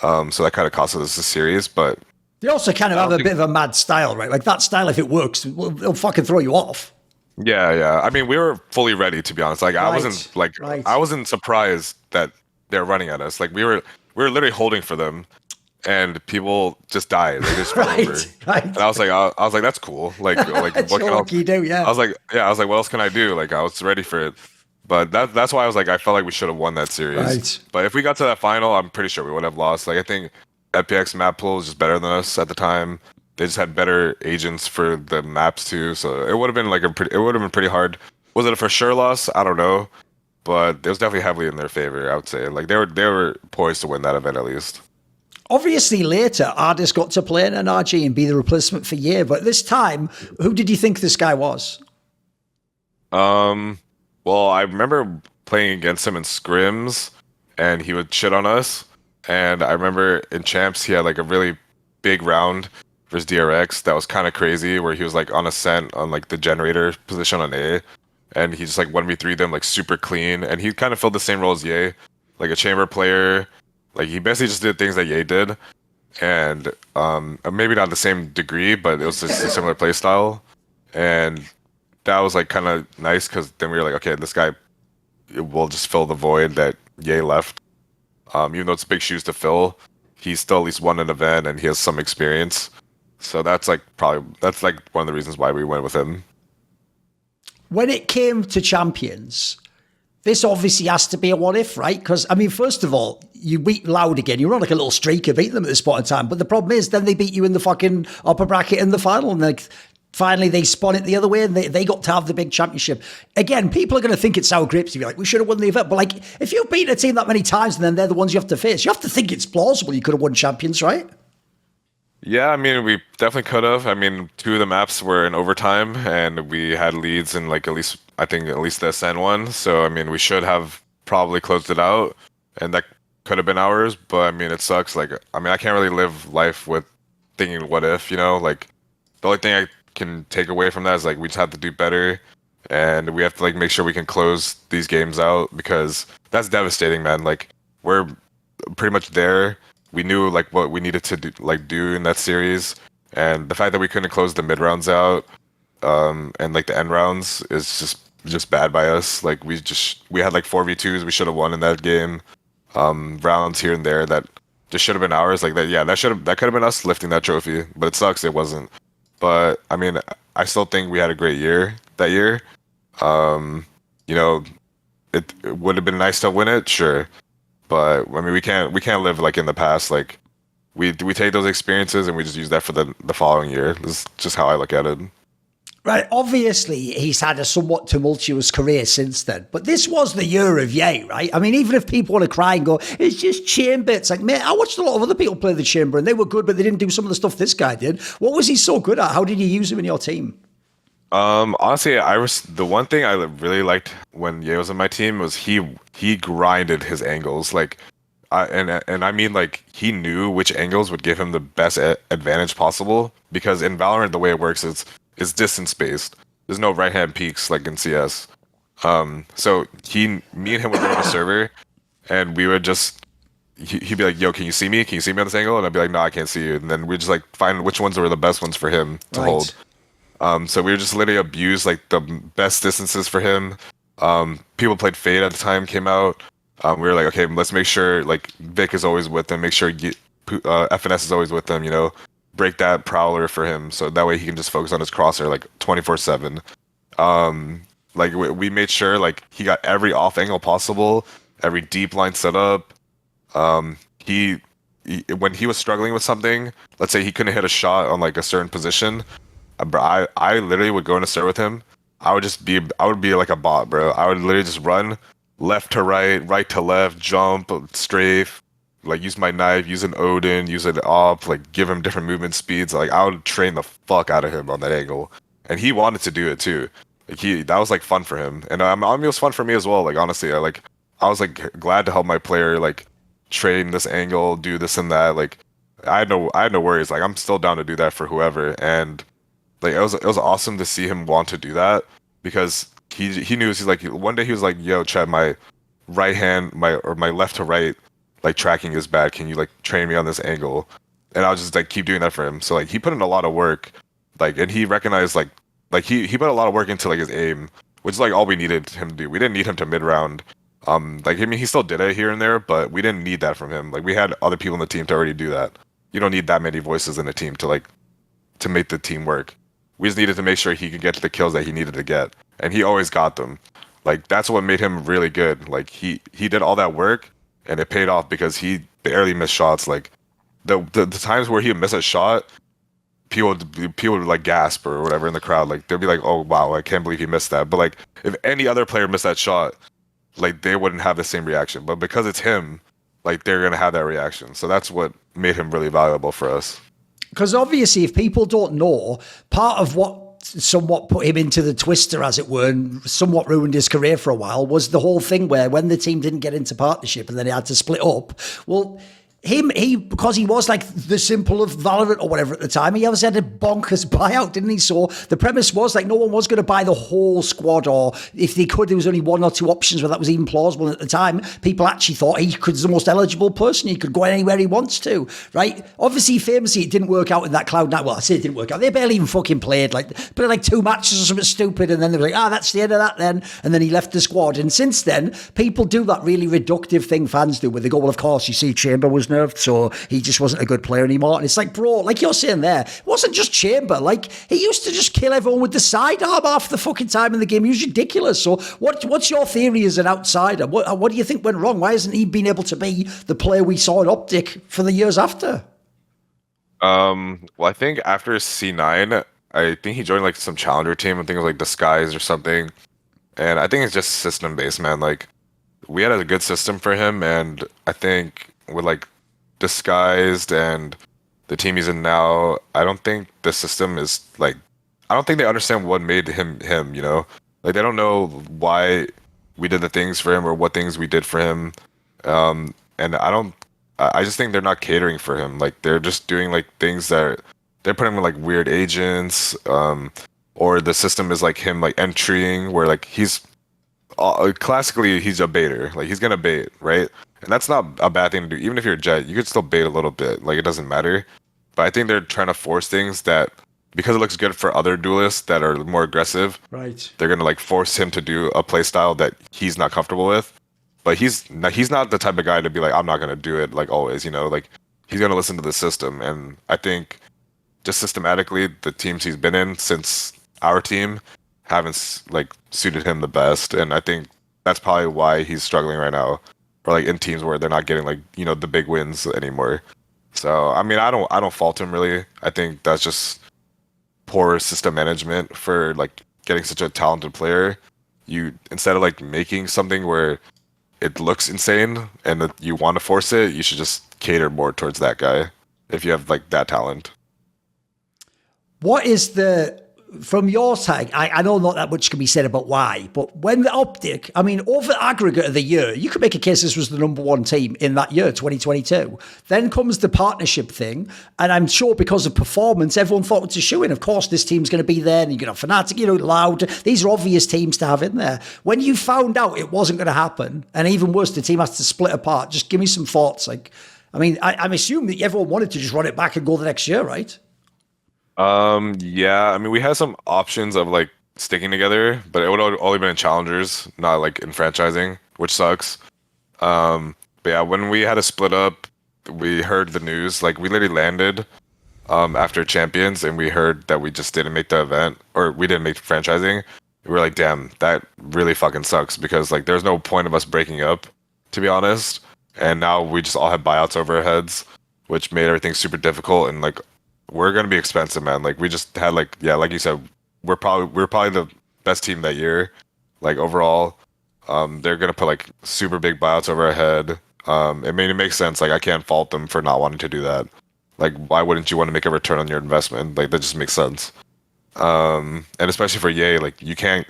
so that kind of cost us a series. But they also kind of have a bit of a mad style, right? Like that style, if it works, it'll fucking throw you off. Yeah. I mean, we were fully ready, to be honest. Like I wasn't surprised that they're running at us. Like we were literally holding for them, and people just died. They just fell over. Right. And I was like, that's cool. Like what can you do? Yeah. I was like, what else can I do? Like I was ready for it. But that's why I was like, I felt like we should have won that series. Right. But if we got to that final, I'm pretty sure we would have lost. Like I think FPX map pool was just better than us at the time. They just had better agents for the maps too, so it would have been like pretty hard. Was it a for sure loss? I don't know, but it was definitely heavily in their favor, I would say. Like they were poised to win that event at least. Obviously, later, ardiis got to play in NRG and be the replacement for Ye. But this time, who did you think this guy was? Well, I remember playing against him in scrims, and he would shit on us. And I remember in champs, he had like a really big round versus DRX that was kind of crazy, where he was like on ascent on like the generator position on A, and he just like 1v3 them like super clean. And he kind of filled the same role as Ye, like a chamber player. Like he basically just did things that Ye did, and maybe not the same degree, but it was just a similar play style. And that was like kind of nice because then we were like, okay, this guy will just fill the void that Ye left. Even though it's big shoes to fill, he's still at least won an event and he has some experience. So that's like that's like one of the reasons why we went with him. When it came to champions, this obviously has to be a what if, right? Because, I mean, first of all, you beat Loud again. You're on like a little streak of beating them at this point in time. But the problem is, then they beat you in the fucking upper bracket in the final. And like, finally, they spun it the other way and they got to have the big championship. Again, people are going to think it's sour grapes. If you're like, we should have won the event. But like, if you've beaten a team that many times and then they're the ones you have to face, you have to think it's plausible you could have won champions, right? Yeah, I mean, we definitely could have. I mean, 2 of the maps were in overtime, and we had leads in like at least the Ascend one. So I mean, we should have probably closed it out, and that could have been ours. But I mean, it sucks. Like, I mean, I can't really live life with thinking what if, you know? Like, the only thing I can take away from that is like we just have to do better, and we have to like make sure we can close these games out because that's devastating, man. Like, we're pretty much there. We knew like what we needed to do in that series, and the fact that we couldn't close the mid rounds out, and like the end rounds is just bad by us. Like we had like 4v2s we should have won in that game, rounds here and there that just should have been ours. Like that, yeah, that could have been us lifting that trophy, but it sucks it wasn't. But I mean, I still think we had a great year that year. You know, it would have been nice to win it, sure. But I mean, we can't live like in the past. Like we take those experiences and we just use that for the following year. This is just how I look at it. Right. Obviously, he's had a somewhat tumultuous career since then. But this was the year of Ye, right? I mean, even if people want to cry and go, it's just chamber. It's like, man, I watched a lot of other people play the chamber and they were good, but they didn't do some of the stuff this guy did. What was he so good at? How did you use him in your team? Honestly, the one thing I really liked when Ye was in my team was he grinded his angles. Like, I mean, like, he knew which angles would give him the best advantage possible, because in Valorant the way it works is distance based. There's no right hand peaks like in CS. So me and him would go to the server, and we would just he'd be like, "Yo, can you see me? Can you see me on this angle?" And I'd be like, "No, I can't see you." And then we'd just like find which ones were the best ones for him to hold. So we would just literally abuse like the best distances for him. People played Fade at the time, came out. We were like, okay, let's make sure like Vic is always with him. Make sure FNS is always with him. You know, break that Prowler for him, so that way he can just focus on his crosshair like 24/7. Like we made sure like he got every off angle possible, every deep line set up. He when he was struggling with something, let's say he couldn't hit a shot on like a certain position. I literally would go in a start with him. I would be like a bot, bro. I would literally just run left to right, right to left, jump, strafe, like use my knife, use an Odin, use an op, like give him different movement speeds. Like I would train the fuck out of him on that angle, and he wanted to do it too. Like that was like fun for him, and I mean, it was fun for me as well. Like honestly, I was like glad to help my player like train this angle, do this and that. Like I had no worries. Like I'm still down to do that for whoever, and like it was awesome to see him want to do that, because he knew, he's like, one day he was like, "Yo, Chet, my right hand, my left to right, like tracking is bad. Can you like train me on this angle?" And I'll just like keep doing that for him. So like he put in a lot of work, like, and he recognized like he put a lot of work into like his aim, which is like all we needed him to do. We didn't need him to mid round. Like I mean, he still did it here and there, but we didn't need that from him. Like we had other people in the team to already do that. You don't need that many voices in a team to make the team work. We just needed to make sure he could get to the kills that he needed to get, and he always got them. Like that's what made him really good. Like he did all that work, and it paid off because he barely missed shots. Like the times where he would miss a shot, people would like gasp or whatever in the crowd. Like they'd be like, "Oh wow, I can't believe he missed that." But like if any other player missed that shot, like they wouldn't have the same reaction. But because it's him, like they're gonna have that reaction. So that's what made him really valuable for us. Because obviously, if people don't know, part of what somewhat put him into the twister, as it were, and somewhat ruined his career for a while, was the whole thing where when the team didn't get into partnership and then he had to split up, well, he because he was like the simple of Valorant or whatever at the time, he obviously had a bonkers buyout, didn't he? So the premise was like no one was going to buy the whole squad, or if they could, there was only one or two options where that was even plausible. And at the time, people actually thought he was the most eligible person. He could go anywhere he wants to, right? Obviously, famously, it didn't work out in that Cloud9. Well, I say it didn't work out. They barely even fucking played, played like 2 matches or something stupid, and then they were like, that's the end of that then. And then he left the squad. And since then, people do that really reductive thing fans do, where they go, well, of course, you see, Chamber was nerfed, so he just wasn't a good player anymore. And it's like, bro, like you're saying there, it wasn't just Chamber. Like, he used to just kill everyone with the sidearm half the fucking time in the game. He was ridiculous. So what's your theory as an outsider? What do you think went wrong? Why hasn't he been able to be the player we saw in OpTic for the years after? Well, I think after C9, I think he joined like some challenger team. I think it was like Disguise or something. And I think it's just system based, man. Like, we had a good system for him, and I think with like Disguised and the team he's in now, I don't think the system is like, I don't think they understand what made him, you know? Like, they don't know why we did the things for him or what things we did for him. And I just think they're not catering for him. Like, they're just doing like things that they're putting him with like weird agents, or the system is like him like entering where like he's classically he's a baiter. Like, he's gonna bait, right? And that's not a bad thing to do. Even if you're a Jet, you could still bait a little bit. Like, it doesn't matter. But I think they're trying to force things that, because it looks good for other duelists that are more aggressive, right? They're gonna like force him to do a play style that he's not comfortable with. But he's not the type of guy to be like, I'm not gonna do it like always, you know? Like, he's gonna listen to the system. And I think just systematically, the teams he's been in since our team haven't like suited him the best. And I think that's probably why he's struggling right now. Or like in teams where they're not getting like, you know, the big wins anymore. So I mean, I don't fault him really. I think that's just poor system management for like getting such a talented player. You, instead of like making something where it looks insane and that you want to force it, you should just cater more towards that guy if you have like that talent. What is from your side, I know not that much can be said about why, but when the OpTic, I mean, over the aggregate of the year, you could make a case this was the number one team in that year, 2022. Then comes the partnership thing, and I'm sure because of performance, everyone thought it was a shoo-in. Of course, this team's going to be there, and you're going to have FNATIC, you know, Loud. These are obvious teams to have in there. When you found out it wasn't going to happen, and even worse, the team has to split apart, just give me some thoughts. Like, I mean, I'm assuming that everyone wanted to just run it back and go the next year, right? Yeah, I mean, we had some options of like sticking together, but it would have only been in challengers, not like in franchising, which sucks. But yeah, when we had to split up, we heard the news, like we literally landed after champions, and we heard that we just didn't make the event, or we didn't make franchising. We were like, damn, that really fucking sucks, because like there's no point of us breaking up, to be honest. And now we just all have buyouts over our heads, which made everything super difficult. And like, we're gonna be expensive, man. Like, we just had like, yeah, like you said, we're probably the best team that year, like overall. They're gonna put like super big buyouts over our head. It makes sense. Like, I can't fault them for not wanting to do that. Like, why wouldn't you want to make a return on your investment? Like, that just makes sense. And especially for Yay, like, you can't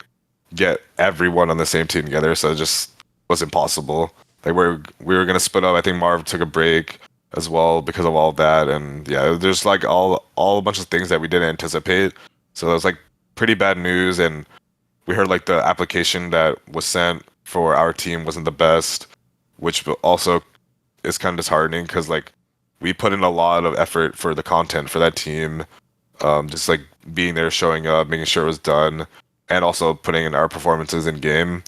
get everyone on the same team together, so it just was impossible. Like, we were gonna split up. I think Marv took a break as well because of all of that, and yeah, there's like all a bunch of things that we didn't anticipate. So it was like pretty bad news, and we heard like the application that was sent for our team wasn't the best, which also is kind of disheartening because like we put in a lot of effort for the content for that team, just like being there, showing up, making sure it was done, and also putting in our performances in game.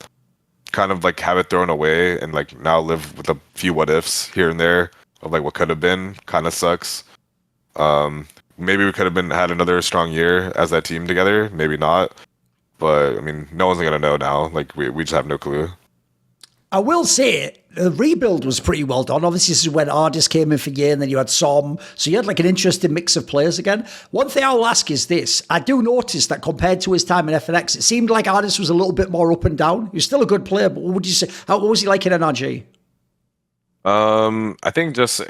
Kind of like have it thrown away and like now live with a few what ifs here and there of like what could have been. Kind of sucks. Maybe we could have had another strong year as that team together. Maybe not. But I mean, no one's gonna know now. Like we just have no clue. I will say the rebuild was pretty well done. Obviously, this is when ardiis came in for Ye, and then you had Som. So you had like an interesting mix of players again. One thing I will ask is this. I do notice that compared to his time in FNX, it seemed like ardiis was a little bit more up and down. He was still a good player, but what would you say? What was he like in NRG? I think just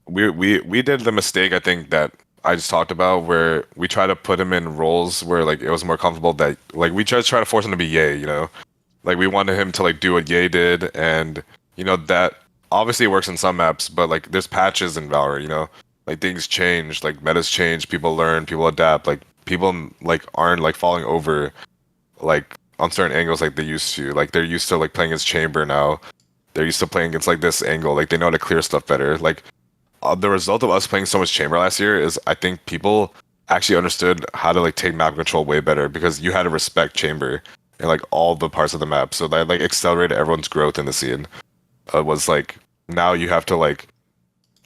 we did the mistake, I think, that I just talked about, where we try to put him in roles where like it was more comfortable, that like we just try to force him to be Yay, you know? Like we wanted him to like do what Yay did, and you know that obviously it works in some maps, but like there's patches in Valorant, you know? Like things change, like metas change, people learn, people adapt, like people like aren't like falling over like on certain angles like they used to. Like they're used to like playing against chamber now. They're used to playing against like this angle. Like they know how to clear stuff better. Like the result of us playing so much chamber last year is I think people actually understood how to like take map control way better, because you had to respect chamber and like all the parts of the map. So that like accelerated everyone's growth in the scene. Was like now you have to like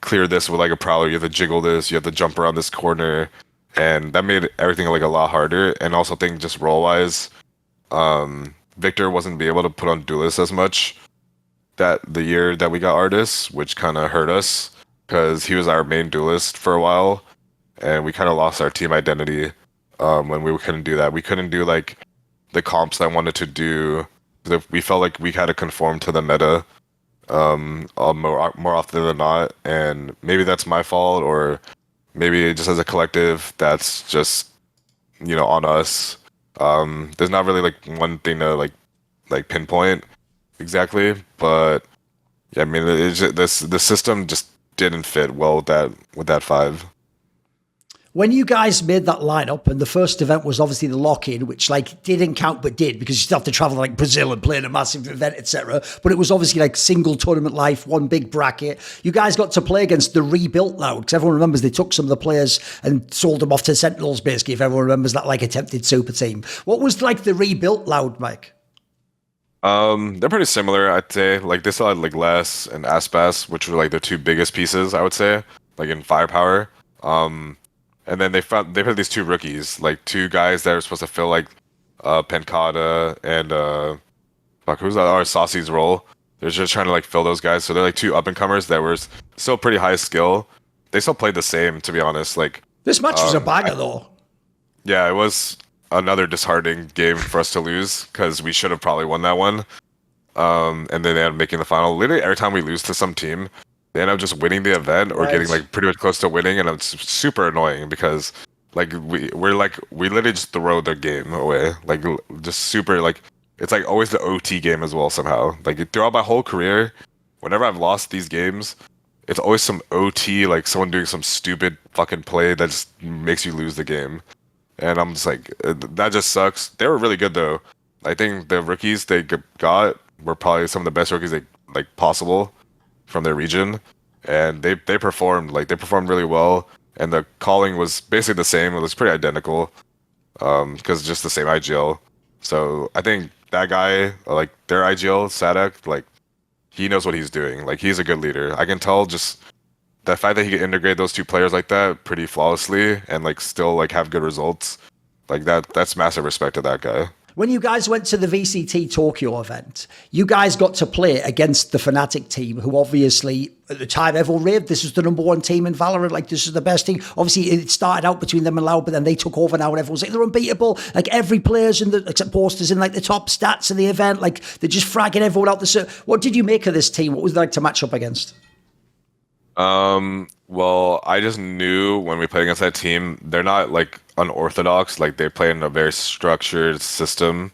clear this with like a prowler. You have to jiggle this. You have to jump around this corner, and that made everything like a lot harder. And also think just role wise, Victor wasn't be able to put on duelists as much that the year that we got ardiis, which kind of hurt us because he was our main duelist for a while, and we kind of lost our team identity when we couldn't do that. We couldn't do like the comps I wanted to do. We felt like we had to conform to the meta more often than not, and maybe that's my fault, or maybe just as a collective that's just, you know, on us. There's not really like one thing to like pinpoint exactly, but yeah, I mean it's just, the system just didn't fit well with that five. When you guys made that lineup, and the first event was obviously the lock-in, which like didn't count but did, because you still have to travel to like Brazil and play in a massive event, etc. But it was obviously like single tournament life, one big bracket. You guys got to play against the rebuilt Loud, because everyone remembers they took some of the players and sold them off to Sentinels, basically, if everyone remembers that like attempted super team. What was like the rebuilt Loud, Mike? They're pretty similar, I'd say. Like they still had like Les and Aspas, which were like the two biggest pieces, I would say, like in firepower. And then they put these two rookies, like two guys that are supposed to fill like Pencada and fuck, who's that? Or Saucy's role. They're just trying to like fill those guys. So they're like two up and comers that were still pretty high skill. They still played the same, to be honest. Like This match was a banger, though. yeah, it was another disheartening game for us to lose, because we should have probably won that one. And then they ended up making the final. Literally every time we lose to some team, they end up just winning the event or getting like pretty much close to winning, and it's super annoying because like we literally just throw the game away, like just super like it's like always the OT game as well somehow. Like throughout my whole career, whenever I've lost these games, it's always some OT, like someone doing some stupid fucking play that just makes you lose the game, and I'm just like that just sucks. They were really good though. I think the rookies they got were probably some of the best rookies like possible from their region, and they performed really well, and the calling was basically the same. It was pretty identical, because just the same IGL. So I think that guy, like their IGL Sadak, like he knows what he's doing. Like he's a good leader. I can tell just the fact that he can integrate those two players like that pretty flawlessly and like still like have good results. Like that's massive respect to that guy. When you guys went to the VCT Tokyo event, you guys got to play against the FNATIC team, who obviously, at the time, everyone raved this was the #1 team in Valorant, like this is the best team. Obviously, it started out between them and Loud, but then they took over now, and everyone's like, they're unbeatable. Like, every player's in the, except Posters, in like the top stats of the event. Like, they're just fragging everyone out. What did you make of this team? What was it like to match up against? Well, I just knew when we played against that team, they're not like unorthodox. Like they play in a very structured system,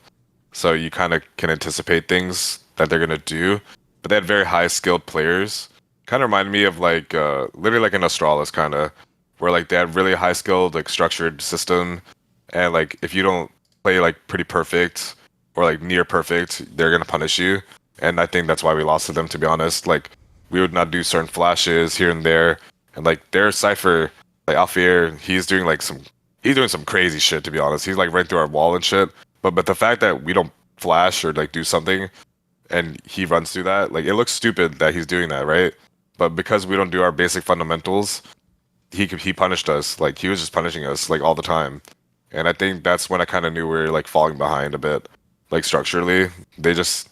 so you kind of can anticipate things that they're gonna do. But they had very high skilled players. Kind of reminded me of like literally like an Astralis kind of, where like they had really high skilled like structured system, and like if you don't play like pretty perfect or like near perfect, they're gonna punish you. And I think that's why we lost to them, to be honest. Like we would not do certain flashes here and there. And like their Cypher, like Alfier, he's doing some crazy shit, to be honest. He's like right through our wall and shit. But the fact that we don't flash or like do something and he runs through that, like it looks stupid that he's doing that, right? But because we don't do our basic fundamentals, he punished us. Like he was just punishing us like all the time. And I think that's when I kind of knew we were like falling behind a bit, like structurally. They just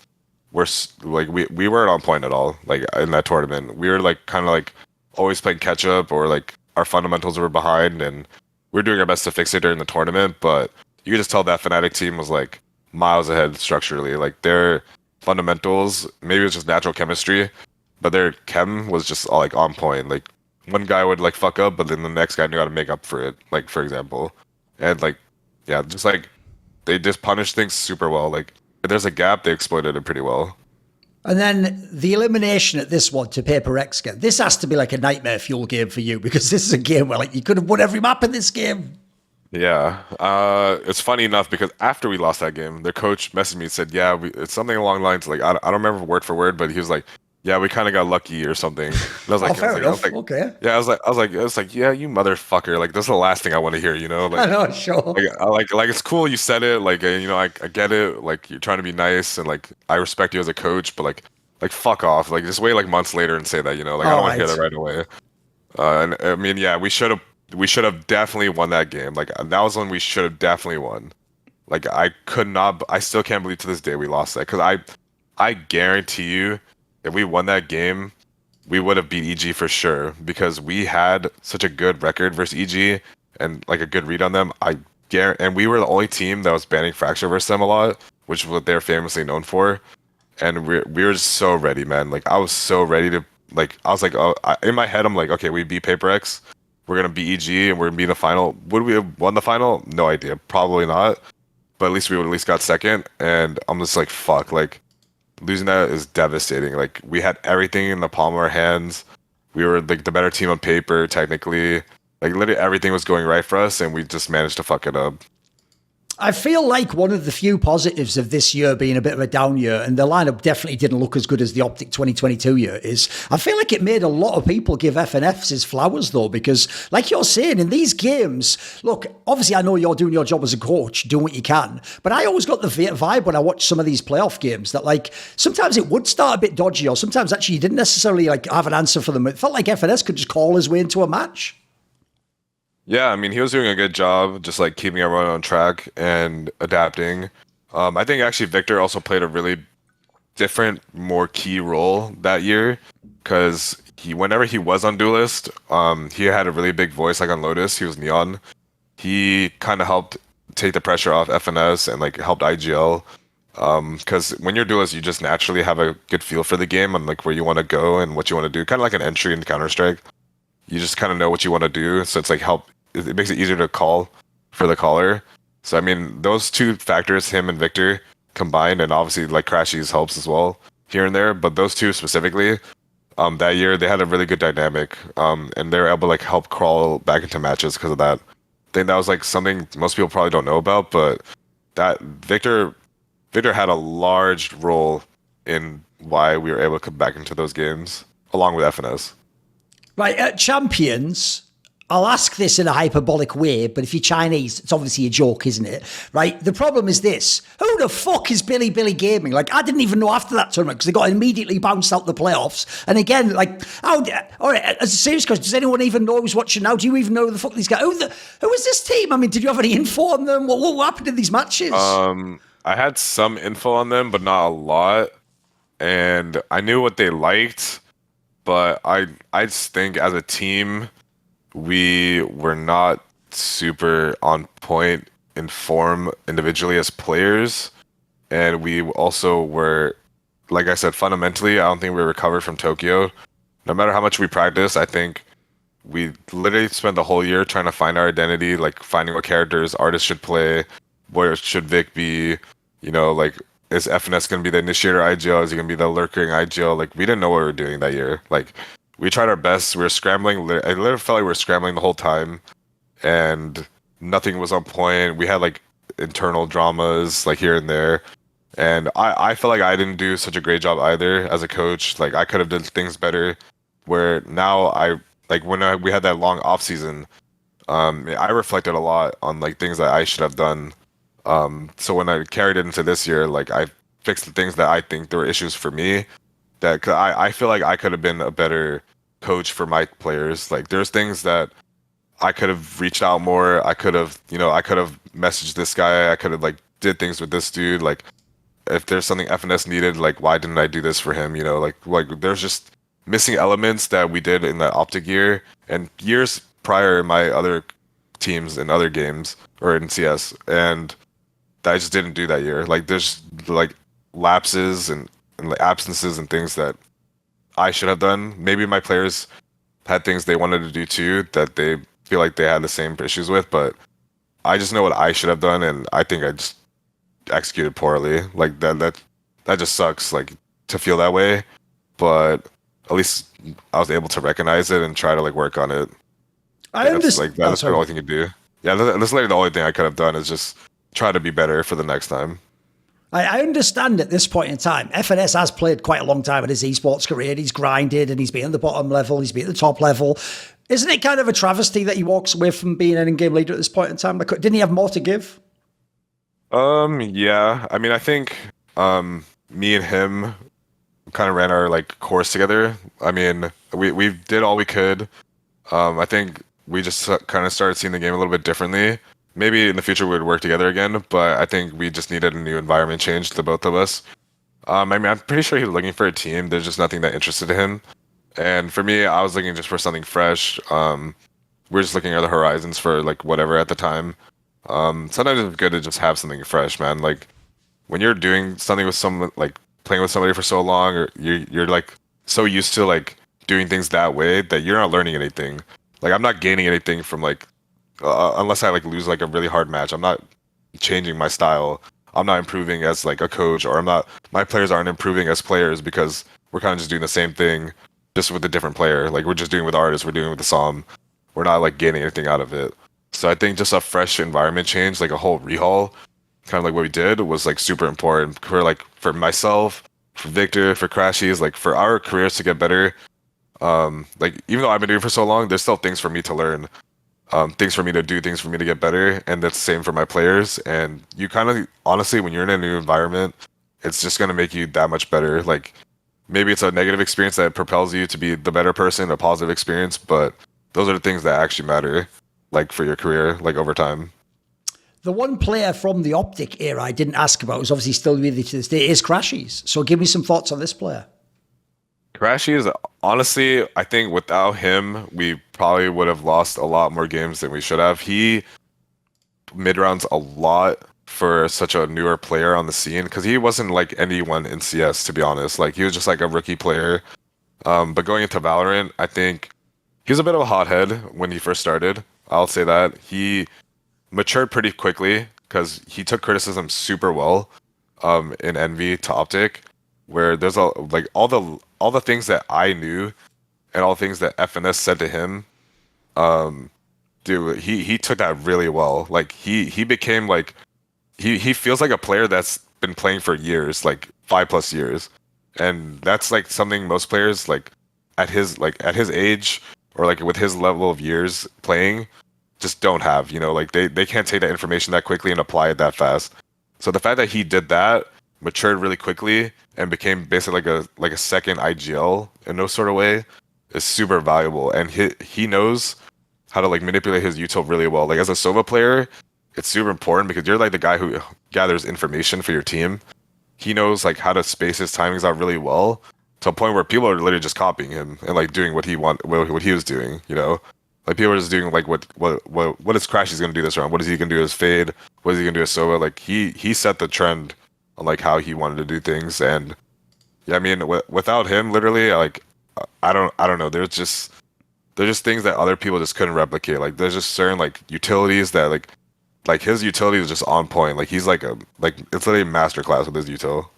were like we weren't on point at all. Like in that tournament, we were like kind of like always playing catch up, or like our fundamentals were behind, and we were doing our best to fix it during the tournament. But you could just tell that FNATIC team was like miles ahead structurally. Like their fundamentals, maybe it was just natural chemistry, but their chem was just all like on point. Like one guy would like fuck up, but then the next guy knew how to make up for it. Like for example, and like yeah, just like they just punish things super well. Like if there's a gap, they exploited it pretty well. And then the elimination at this one to PRX game. This has to be like a nightmare fuel game for you because this is a game where like you could have won every map in this game. Yeah, it's funny enough because after we lost that game, their coach messaged me and said, "Yeah, it's something along the lines like I don't remember word for word, but he was like, yeah, we kind of got lucky or something." And I was like, fair enough. Okay. Yeah, I was like, yeah, you motherfucker, like this is the last thing I want to hear, you know? Like, I know, sure. like it's cool you said it, like you know, I get it, like you're trying to be nice and like I respect you as a coach, but like fuck off, like just wait like months later and say that, you know? Like I don't want to hear that right away. And I mean, yeah, we should have definitely won that game. Like that was when we should have definitely won. Like I still can't believe to this day we lost that because I guarantee you, if we won that game, we would have beat EG for sure because we had such a good record versus EG and like a good read on them. And we were the only team that was banning Fracture versus them a lot, which is what they're famously known for. And we were just so ready, man. Like I was so ready to I was like, oh, in my head I'm like, okay, we beat PRX. We're gonna beat EG and we're gonna be in the final. Would we have won the final? No idea. Probably not. But at least we would at least got second. And I'm just like, fuck, like losing that is devastating. Like we had everything in the palm of our hands. We were like the better team on paper, technically. Like literally everything was going right for us, and we just managed to fuck it up. I feel like one of the few positives of this year being a bit of a down year, and the lineup definitely didn't look as good as the OpTic 2022 year, is I feel like it made a lot of people give FNFs his flowers, though, because like you're saying, in these games, look, obviously I know you're doing your job as a coach, doing what you can, but I always got the vibe when I watched some of these playoff games that like sometimes it would start a bit dodgy, or sometimes actually you didn't necessarily like have an answer for them. It felt like FNS could just call his way into a match. Yeah, I mean, he was doing a good job just like keeping everyone on track and adapting. I think actually Victor also played a really different, more key role that year because whenever he was on Duelist, he had a really big voice like on Lotus. He was Neon. He kind of helped take the pressure off FNS and like helped IGL. Because when you're Duelist, you just naturally have a good feel for the game and like where you want to go and what you want to do. Kind of like an entry in Counter-Strike. You just kind of know what you want to do. So it's like it makes it easier to call for the caller. So I mean, those two factors, him and Victor combined, and obviously like crashies helps as well here and there. But those two specifically, that year they had a really good dynamic, and they were able to like help crawl back into matches because of that. I think that was like something most people probably don't know about, but that Victor had a large role in why we were able to come back into those games along with FNS. Right, champions. I'll ask this in a hyperbolic way, but if you're Chinese, it's obviously a joke, isn't it? Right? The problem is this. Who the fuck is Billy Gaming? Like, I didn't even know after that tournament because they got immediately bounced out the playoffs. And again, like, all right, as a serious question, does anyone even know who's watching now? Do you even know who the fuck these guys? Who is this team? I mean, did you have any info on them? What happened in these matches? I had some info on them, but not a lot. And I knew what they liked, but I just think as a team, we were not super on point in form individually as players. And we also were, like I said, fundamentally, I don't think we recovered from Tokyo. No matter how much we practice, I think we literally spent the whole year trying to find our identity, like finding what characters artists should play, where should Vic be, you know, like is FNS going to be the initiator IGL? Is he going to be the lurking IGL? Like we didn't know what we were doing that year. Like we tried our best. We were scrambling. I literally felt like we were scrambling the whole time, and nothing was on point. We had like internal dramas like here and there, and I felt like I didn't do such a great job either as a coach. Like I could have done things better. Where now we had that long off season, I reflected a lot on like things that I should have done. So when I carried it into this year, like I fixed the things that I think there were issues for me. That cause I feel like I could have been a better coach for my players. Like there's things that I could have reached out more. I could have messaged this guy. I could have like did things with this dude. Like if there's something FNS needed, like why didn't I do this for him? You know, like there's just missing elements that we did in the OpTic year and years prior in my other teams in other games or in CS, and I just didn't do that year. Like there's like lapses and like absences and things that I should have done. Maybe my players had things they wanted to do too that they feel like they had the same issues with, but I just know what I should have done, and I think I just executed poorly. Like that just sucks, like to feel that way. But at least I was able to recognize it and try to like work on it. I understand. Like that's the only thing you can do. Yeah, that's like the only thing I could have done is just try to be better for the next time. I understand at this point in time, FNS has played quite a long time in his esports career. He's grinded and he's been at the bottom level, he's been at the top level. Isn't it kind of a travesty that he walks away from being an in-game leader at this point in time? Like, didn't he have more to give? Yeah. I mean, I think me and him kind of ran our like course together. I mean, we did all we could. I think we just kind of started seeing the game a little bit differently. Maybe in the future we would work together again, but I think we just needed a new environment change to both of us. I mean, I'm pretty sure he was looking for a team. There's just nothing that interested him. And for me, I was looking just for something fresh. We're just looking at the horizons for like whatever at the time. Sometimes it's good to just have something fresh, man. Like when you're doing something with someone, like playing with somebody for so long, or you're like so used to like doing things that way that you're not learning anything. Like I'm not gaining anything from like unless I like lose like a really hard match. I'm not changing my style. I'm not improving as like a coach, or my players aren't improving as players because we're kind of just doing the same thing just with a different player. Like we're just doing with artists, we're doing with the SOM. We're not like gaining anything out of it. So I think just a fresh environment change, like a whole rehaul, kind of like what we did, was like super important for myself, for Victor, for Crashies, like for our careers to get better. Like even though I've been doing it for so long, there's still things for me to learn, things for me to do, things for me to get better, and that's the same for my players. And you kind of honestly, when you're in a new environment, it's just gonna make you that much better. Like maybe it's a negative experience that propels you to be the better person, a positive experience, but those are the things that actually matter, like for your career, like over time. The one player from the OpTic era I didn't ask about, who's obviously still with you to this day, is Crashies. So give me some thoughts on this player. Crashies, honestly, I think without him, we probably would have lost a lot more games than we should have. He mid-rounds a lot for such a newer player on the scene, because he wasn't like anyone in CS, to be honest. Like he was just like a rookie player. But going into Valorant, I think he was a bit of a hothead when he first started. I'll say that. He matured pretty quickly because he took criticism super well in Envy to OpTic, where there's like all the things that I knew and all the things that FNS said to him. Dude, he took that really well. Like he became like he feels like a player that's been playing for years, like 5+ years. And that's like something most players like at his age, or like with his level of years playing, just don't have, you know, like they can't take that information that quickly and apply it that fast. So the fact that he did that, matured really quickly, and became basically like a second IGL in no sort of way, is super valuable. And he knows how to like manipulate his util really well. Like as a Sova player, it's super important because you're like the guy who gathers information for your team. He knows like how to space his timings out really well, to a point where people are literally just copying him and like doing what he was doing, you know? Like people are just doing like what is Crashies gonna do this round? What is he gonna do as Fade? What is he gonna do as Sova? Like he set the trend on like how he wanted to do things. And yeah, I mean without him, literally, like I don't know. There's just things that other people just couldn't replicate. Like there's just certain like utilities that like his utility is just on point. Like he's like it's literally a masterclass with his util.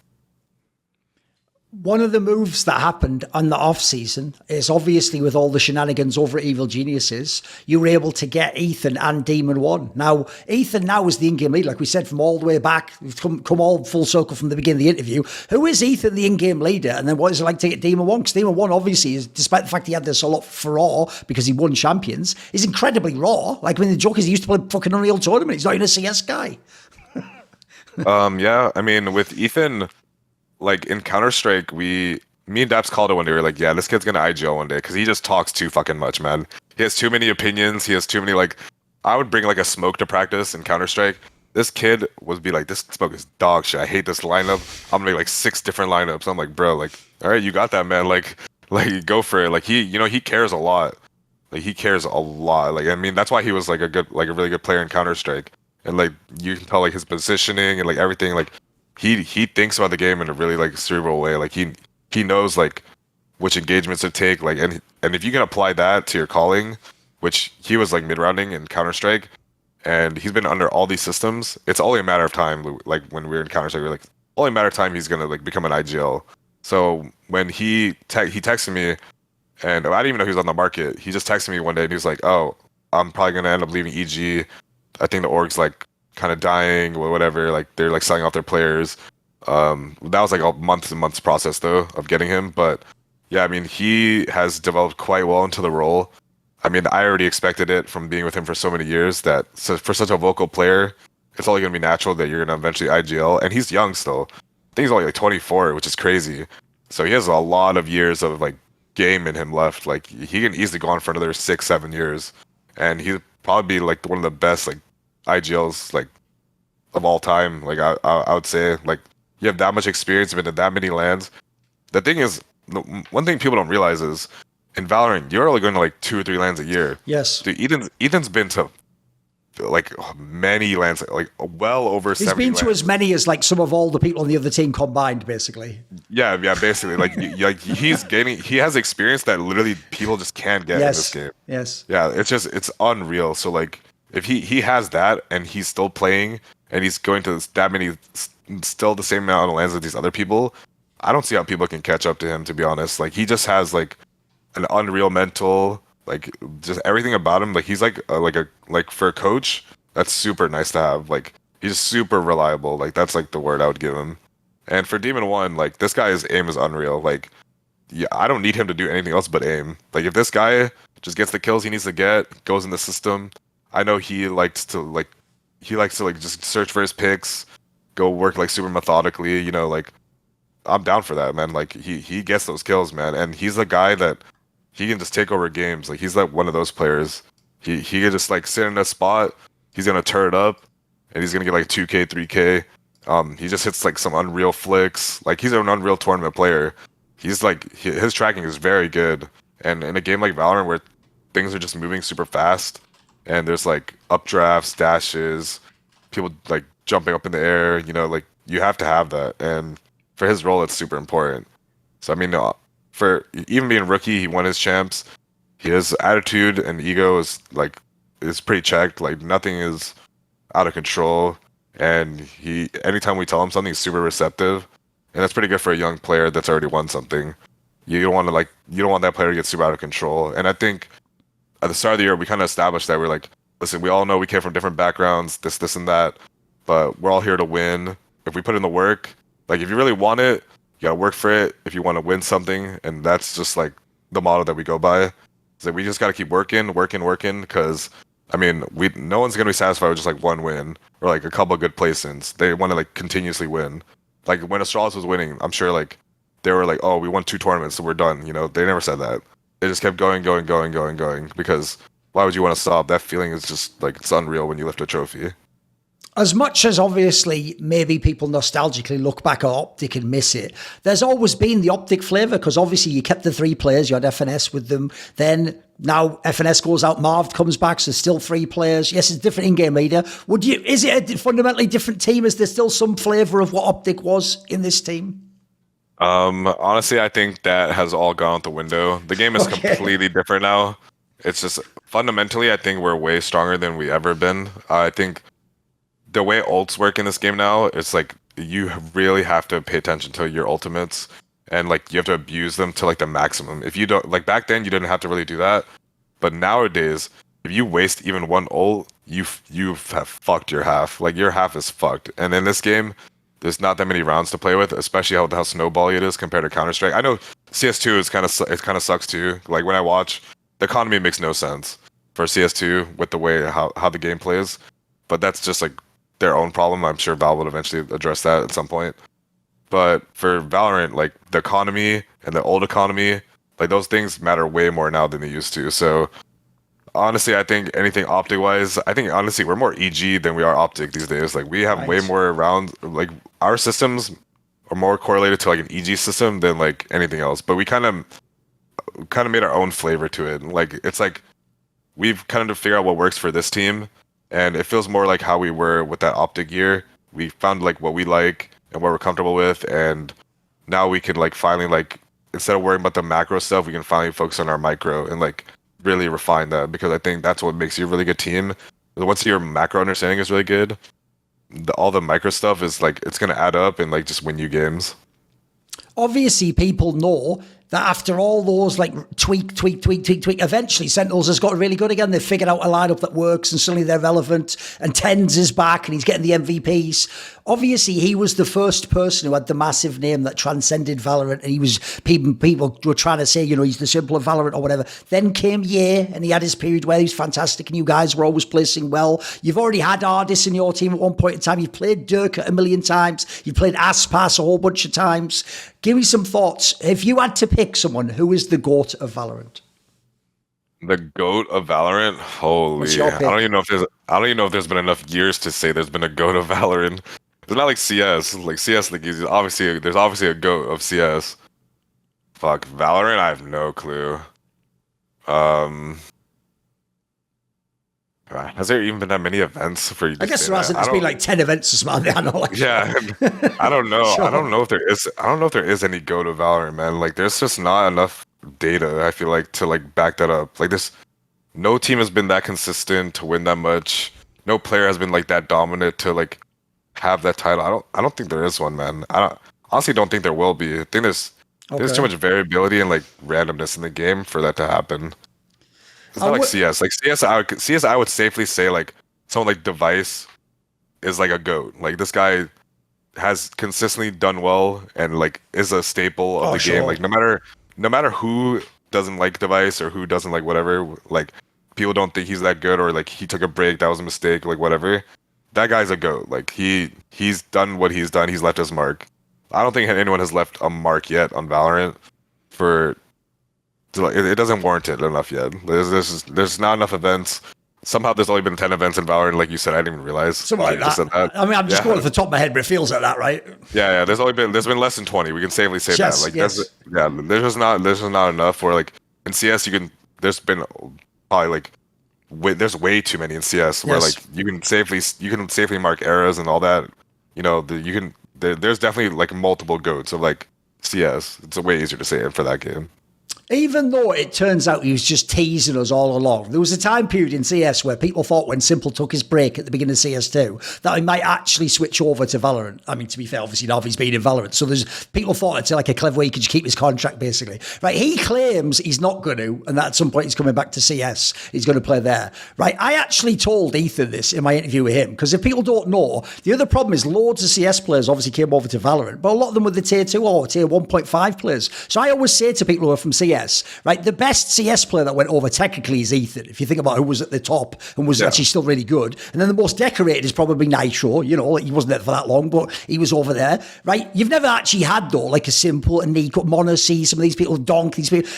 One of the moves that happened on the off season is obviously with all the shenanigans over at Evil Geniuses, you were able to get Ethan and Demon 1. Now, Ethan now is the in-game leader, like we said, from all the way back. We've come all full circle from the beginning of the interview. Who is Ethan, the in-game leader? And then what is it like to get Demon 1? Because Demon 1 obviously is, despite the fact he had this a lot for raw because he won champions, is incredibly raw. Like when the joke is he used to play fucking Unreal Tournament. He's not even a CS guy. Yeah, I mean with Ethan, like in Counter-Strike, me and Daps called it one day. We were like, yeah, this kid's gonna IGL one day because he just talks too fucking much, man. He has too many opinions. He has too many like. I would bring like a smoke to practice in Counter-Strike. This kid would be like, this smoke is dog shit. I hate this lineup. I'm gonna make like 6 different lineups. I'm like, bro, like, all right, you got that, man. Like go for it. Like he cares a lot. Like he cares a lot. Like I mean, that's why he was like a really good player in Counter-Strike. And like you can tell like his positioning and like everything like. He thinks about the game in a really like cerebral way. Like he knows like which engagements to take, like, and if you can apply that to your calling, which he was like mid-rounding in Counter-Strike, and he's been under all these systems, it's only a matter of time. Like when we were in Counter-Strike, we were like, only a matter of time he's gonna like become an IGL. So when he texted me, and I didn't even know he was on the market. He just texted me one day and he was like, "Oh, I'm probably gonna end up leaving EG. I think the org's like kind of dying or whatever. Like they're like selling off their players." That was like a months and months process though of getting him, but yeah, I mean he has developed quite well into the role. I mean, I already expected it from being with him for so many years that for such a vocal player, it's only going to be natural that you're going to eventually IGL. And he's young still. I think he's only like 24, which is crazy. So he has a lot of years of like game in him left. Like he can easily go on for another 6-7 years. And he'd probably be like one of the best like IGLs like of all time. Like I would say, like you have that much experience, been in that many lands. The thing is, one thing people don't realize is, in Valorant, you're only going to like 2 or 3 lands a year. Yes. Dude, Ethan's been to like many lands, like well over 70 He's been to lands. as many as like some of all the people on the other team combined, basically. Yeah, basically. Like, he has experience that literally people just can't get in this game. Yes. Yeah, it's unreal. So like, if he has that and he's still playing and he's going to that many, still the same amount of lands as these other people, I don't see how people can catch up to him, to be honest. Like, he just has like an unreal mental, like just everything about him. Like he's like for a coach, that's super nice to have. Like he's super reliable. Like that's like the word I would give him. And for Demon 1, like this guy's aim is unreal. Like yeah, I don't need him to do anything else but aim. Like if this guy just gets the kills he needs to get, goes in the system, I know he likes to just search for his picks, go work like super methodically, you know, like I'm down for that, man. Like he gets those kills, man. And he's the guy that he can just take over games. Like he's like one of those players. He can just like sit in a spot. He's gonna turn it up, and he's gonna get like 2K, 3K. He just hits like some unreal flicks. Like he's an unreal tournament player. He's like his tracking is very good. And in a game like Valorant where things are just moving super fast, and there's like updrafts, dashes, people like jumping up in the air. You know, like you have to have that. And for his role, it's super important. So I mean, for even being rookie, he won his champs. His attitude and ego is pretty checked. Like nothing is out of control. And anytime we tell him something, he's super receptive. And that's pretty good for a young player that's already won something. You don't want that player to get super out of control. And I think at the start of the year, we kind of established that we're like, listen, we all know we came from different backgrounds, this and that, but we're all here to win. If we put in the work, like if you really want it, you gotta work for it if you want to win something. And that's just like the model that we go by. So we just gotta keep working, because I mean, no one's gonna be satisfied with just like one win or like a couple of good placements. They want to like continuously win. Like when Astralis was winning, I'm sure like they were like, oh, we won 2 tournaments, so we're done. You know, they never said that. They just kept going, because why would you want to stop? That feeling is just like, it's unreal when you lift a trophy. As much as obviously maybe people nostalgically look back at OpTic and miss it, there's always been the OpTic flavour, because obviously you kept the 3 players, you had FNS with them, then now FNS goes out, Marved comes back, so there's still 3 players. Yes, it's a different in-game leader. Is it a fundamentally different team? Is there still some flavour of what OpTic was in this team? Honestly, I think that has all gone out the window. The game is completely different now. It's just fundamentally, I think we're way stronger than we ever been. I think the way ults work in this game now, it's like you really have to pay attention to your ultimates, and like you have to abuse them to like the maximum. If you don't, like back then, you didn't have to really do that, but nowadays, if you waste even one ult, you have fucked your half. Like your half is fucked. And in this game, there's not that many rounds to play with, especially how snowbally it is compared to Counter-Strike. I know CS2 is kind of sucks too. Like when I watch, the economy makes no sense for CS2 with the way how the game plays, but that's just like their own problem. I'm sure Valve would eventually address that at some point. But for Valorant, like the economy and the old economy, like those things matter way more now than they used to. So honestly, I think anything OpTic wise, I think honestly we're more EG than we are OpTic these days. Like we have way more rounds. Like our systems are more correlated to like an EG system than like anything else. But we kind of made our own flavor to it. Like it's like we've kind of figured out what works for this team, and it feels more like how we were with that OpTic year. We found like what we like and what we're comfortable with, and now we can like finally like instead of worrying about the macro stuff, we can finally focus on our micro and like really refine that, because I think that's what makes you a really good team. Once your macro understanding is really good, all the micro stuff is like, it's gonna add up and like just win you games. Obviously, people know that after all those like tweak, eventually Sentinels has got really good again. They've figured out a lineup that works and suddenly they're relevant, and Tens is back and he's getting the MVPs. Obviously, he was the first person who had the massive name that transcended Valorant, and he was, people were trying to say, you know, he's the symbol of Valorant or whatever. Then came Ye, and he had his period where he was fantastic and you guys were always placing well. You've already had ardiis in your team at one point in time. You've played Dirk a million times. You've played Aspas a whole bunch of times. Give me some thoughts. If you had to pick someone, who is the GOAT of Valorant? The GOAT of Valorant? Holy, I don't even know if there's been enough years to say there's been a GOAT of Valorant. It's not like CS. Like CS, like there's obviously a GOAT of CS. Fuck, Valorant, I have no clue. Has there even been that many events for you to I guess say there hasn't. There's been like 10 events or something. I know, like, yeah, I don't know. Sure. I don't know if there is any GOAT of Valorant, man. Like there's just not enough data, I feel like, to like back that up. Like this, no team has been that consistent to win that much. No player has been like that dominant to like have that title. I don't think there is one, man. Honestly don't think there will be. I think there's too much variability and like randomness in the game for that to happen. It's not like CS. Like CS, I would safely say like someone like Device is like a GOAT. Like this guy has consistently done well and like is a staple of the game. Like no matter who doesn't like Device or who doesn't like whatever, like people don't think he's that good, or like he took a break, that was a mistake, like whatever. That guy's a GOAT. Like he's done what he's done. He's left his mark. I don't think anyone has left a mark yet on Valorant it doesn't warrant it enough yet. There's not enough events. Somehow there's only been 10 events in Valorant, like you said. I didn't even realize. Something like that. I mean, I'm just going off the top of my head, but it feels like that, right? Yeah. There's been less than 20. We can safely say that. Like there's just not enough. Where like in CS there's been probably like there's way too many in CS where like you can safely mark eras and all that. You know, there's definitely like multiple GOATs of like CS. It's way easier to say it for that game. Even though it turns out he was just teasing us all along, there was a time period in CS where people thought when Simple took his break at the beginning of CS2 that he might actually switch over to Valorant. I mean, to be fair, obviously now he's been in Valorant, so there's people thought it's like a clever way he could keep his contract, basically. Right? He claims he's not going to, and that at some point he's coming back to CS. He's going to play there. Right? I actually told Ethan this in my interview with him, because if people don't know, the other problem is loads of CS players obviously came over to Valorant, but a lot of them were the tier 2 or tier 1.5 players. So I always say to people who are from CS, right, the best CS player that went over technically is Ethan, if you think about who was at the top and was actually still really good. And then the most decorated is probably Nitro. You know, he wasn't there for that long, but he was over there, right? You've never actually had, though, like a Simple and Nico, Monacy, some of these people, Donk, these people.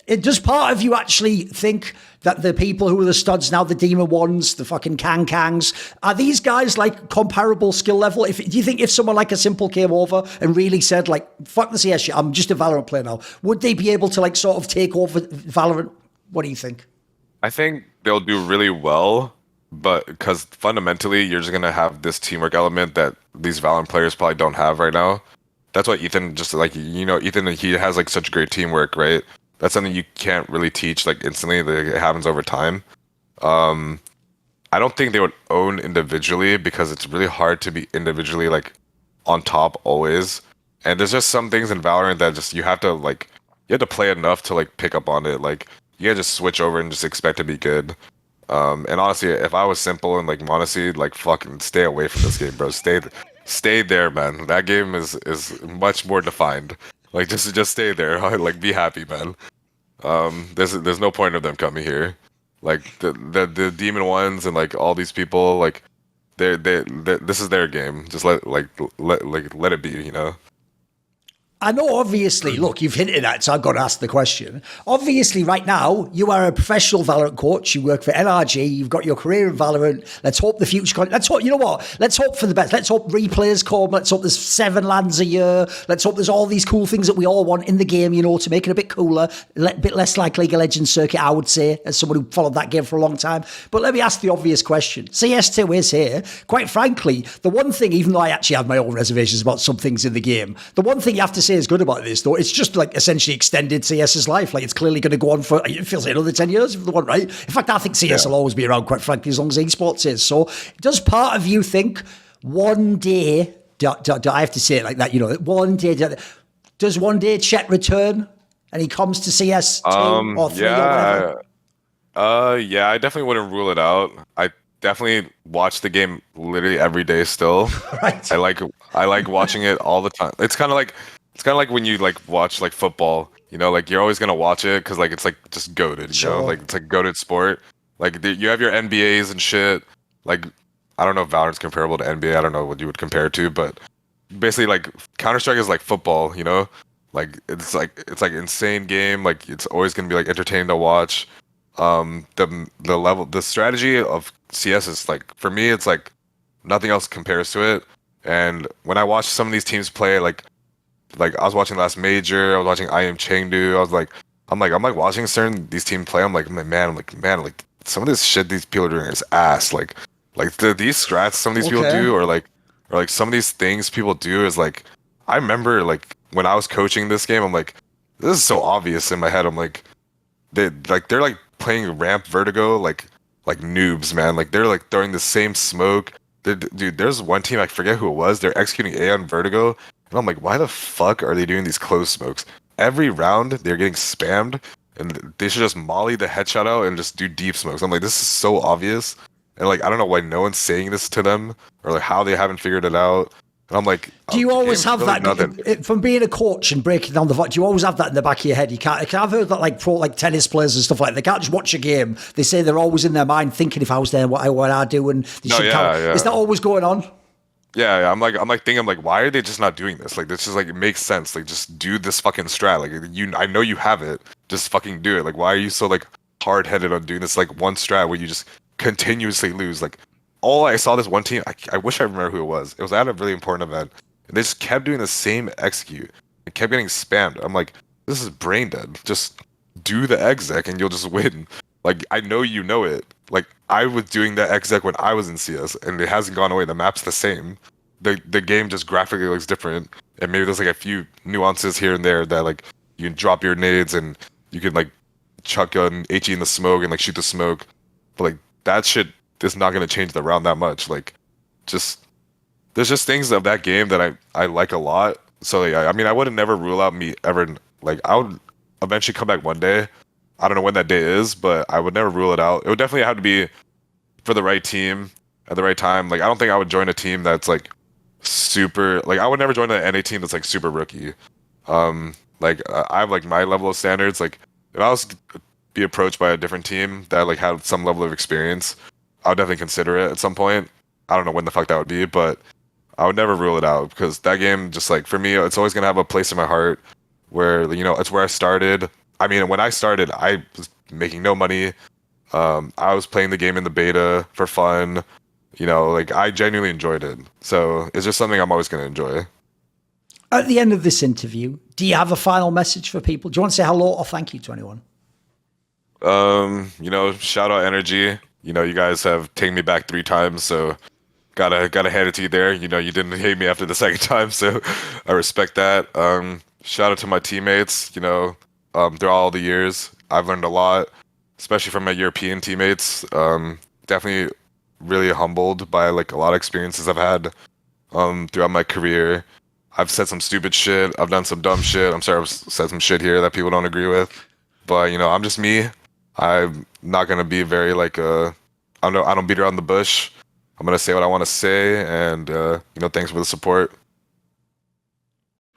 Does part of you actually think that the people who are the studs now, the Demon Ones, the fucking Kangs, are these guys like comparable skill level? Do you think if someone like a Simple came over and really said like, fuck the CS shit, I'm just a Valorant player now, would they be able to like sort of take over Valorant? What do you think? I think they'll do really well, but because fundamentally you're just going to have this teamwork element that these Valorant players probably don't have right now. That's why Ethan just like, you know, Ethan, he has like such great teamwork, right? That's something you can't really teach like instantly. Like, it happens over time. I don't think they would own individually because it's really hard to be individually like on top always. And there's just some things in Valorant that just you have to play enough to like pick up on it. Like you can't just switch over and just expect to be good. And honestly, if I was Simple and like Monacy, like fucking stay away from this game, bro. Stay there, man. That game is much more defined. Like just stay there. Like be happy, man. There's no point of them coming here. Like the Demon Ones and like all these people, like they this is their game. Just let it be, you know. I know, obviously, look, you've hinted at it, so I've got to ask the question. Obviously, right now, you are a professional Valorant coach. You work for NRG. You've got your career in Valorant. Let's hope the future... Let's hope, you know what? Let's hope for the best. Let's hope replayers come. Let's hope there's 7 lands a year. Let's hope there's all these cool things that we all want in the game, you know, to make it a bit cooler, a bit less like League of Legends circuit, I would say, as someone who followed that game for a long time. But let me ask the obvious question. CS2 is here. Quite frankly, the one thing, even though I actually have my own reservations about some things in the game, the one thing you have to say say is good about this, though, it's just like essentially extended CS's life. Like it's clearly going to go on for, it feels like another 10 years if they want, right? In fact, I think CS will always be around, quite frankly, as long as esports is. So does part of you think one day, do I have to say it like that? You know, one day, does one day Chet return and he comes to CS 2 or 3 or whatever? Yeah, I definitely wouldn't rule it out. I definitely watch the game literally every day still. Right. I like watching it all the time. It's kind of like when you like watch like football, you know, like you're always going to watch it cuz like it's like just goated, you know, like it's like goated sport. Like you have your NBAs and shit. Like I don't know if Valorant's comparable to NBA. I don't know what you would compare it to, but basically like Counter-Strike is like football, you know? Like it's like insane game, like it's always going to be like entertaining to watch. The strategy of CS is like, for me, it's like nothing else compares to it. And when I watch some of these teams play, like I was watching last major, I was watching IM Chengdu, I'm like watching these teams play, I'm like some of this shit these people are doing is ass. Like these strats some of these people do, or like some of these things people do is like, I remember like when I was coaching this game, I'm like, this is so obvious in my head. I'm like, they're like playing ramp vertigo like noobs, man. Like they're like throwing the same smoke. Dude, there's one team, I forget who it was, they're executing A on vertigo, and I'm like, why the fuck are they doing these close smokes? Every round they're getting spammed, and they should just molly the headshot out and just do deep smokes. I'm like, this is so obvious, and like I don't know why no one's saying this to them, or like how they haven't figured it out. And I'm like, do you always have really that from being a coach and breaking down the? Do you always have that in the back of your head? You can't. I've heard that like pro, like tennis players and stuff like that, they can't just watch a game. They say they're always in their mind thinking, if I was there, what I do, and they should count. Is that always going on? Yeah. I'm like, why are they just not doing this? Like, this is like, it makes sense. Like, just do this fucking strat. Like, I know you have it. Just fucking do it. Like, why are you so like hard headed on doing this like one strat where you just continuously lose? Like, all I saw this one team, I wish I remember who it was. It was at a really important event. And they just kept doing the same execute. It kept getting spammed. I'm like, this is brain dead. Just do the exec and you'll just win. Like, I know you know it. Like, I was doing that exec when I was in CS, and it hasn't gone away. The map's the same. The game just graphically looks different. And maybe there's like a few nuances here and there that like you can drop your nades and you can like chuck an HE in the smoke and like shoot the smoke. But like that shit is not going to change the round that much. Like, just there's just things of that game that I like a lot. So yeah, I mean, I wouldn't never rule out me ever. Like, I would eventually come back one day. I don't know when that day is, but I would never rule it out. It would definitely have to be for the right team at the right time. Like, I don't think I would join a team that's like super. Like, I would never join an NA team that's like super rookie. Like I have like my level of standards. Like, if I was to be approached by a different team that like had some level of experience, I would definitely consider it at some point. I don't know when the fuck that would be, but I would never rule it out, because that game, just like, for me, it's always going to have a place in my heart where, you know, it's where I started. I mean, when I started, I was making no money. I was playing the game in the beta for fun. You know, like, I genuinely enjoyed it. So it's just something I'm always going to enjoy. At the end of this interview, do you have a final message for people? Do you want to say hello or thank you to anyone? You know, shout out NRG. You know, you guys have taken me back 3 times, so gotta hand it to you there. You know, you didn't hate me after the second time, so I respect that. Shout out to my teammates. You know, through all the years, I've learned a lot, especially from my European teammates. Definitely really humbled by like a lot of experiences I've had throughout my career. I've said some stupid shit. I've done some dumb shit. I'm sorry, I've said some shit here that people don't agree with, but you know, I'm just me. I'm not gonna be very like I don't beat around the bush. I'm gonna say what I want to say, and you know, thanks for the support.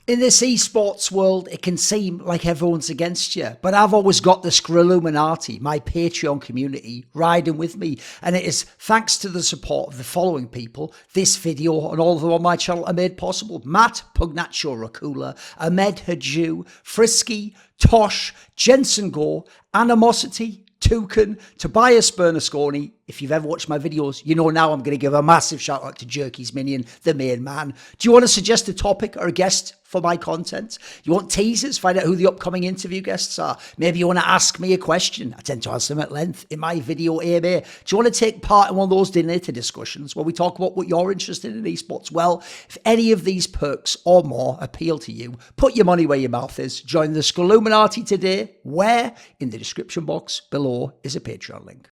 In this esports world, it can seem like everyone's against you, but I've always got the Skrilluminati, my Patreon community, riding with me, and it is thanks to the support of the following people. This video and all of them on my channel are made possible: Matt Pugnaccio Rakula, Ahmed Haju, Frisky, Tosh, Jensen Gore, Animosity, Toucan, Tobias Bernasconi, if you've ever watched my videos, you know now I'm going to give a massive shout out to Jerky's Minion, the main man. Do you want to suggest a topic or a guest for my content? You want teasers? Find out who the upcoming interview guests are. Maybe you want to ask me a question. I tend to answer them at length in my video AMA. Do you want to take part in one of those dinner discussions where we talk about what you're interested in esports? Well, if any of these perks or more appeal to you, put your money where your mouth is. Join the Skilluminati today, where in the description box below is a Patreon link.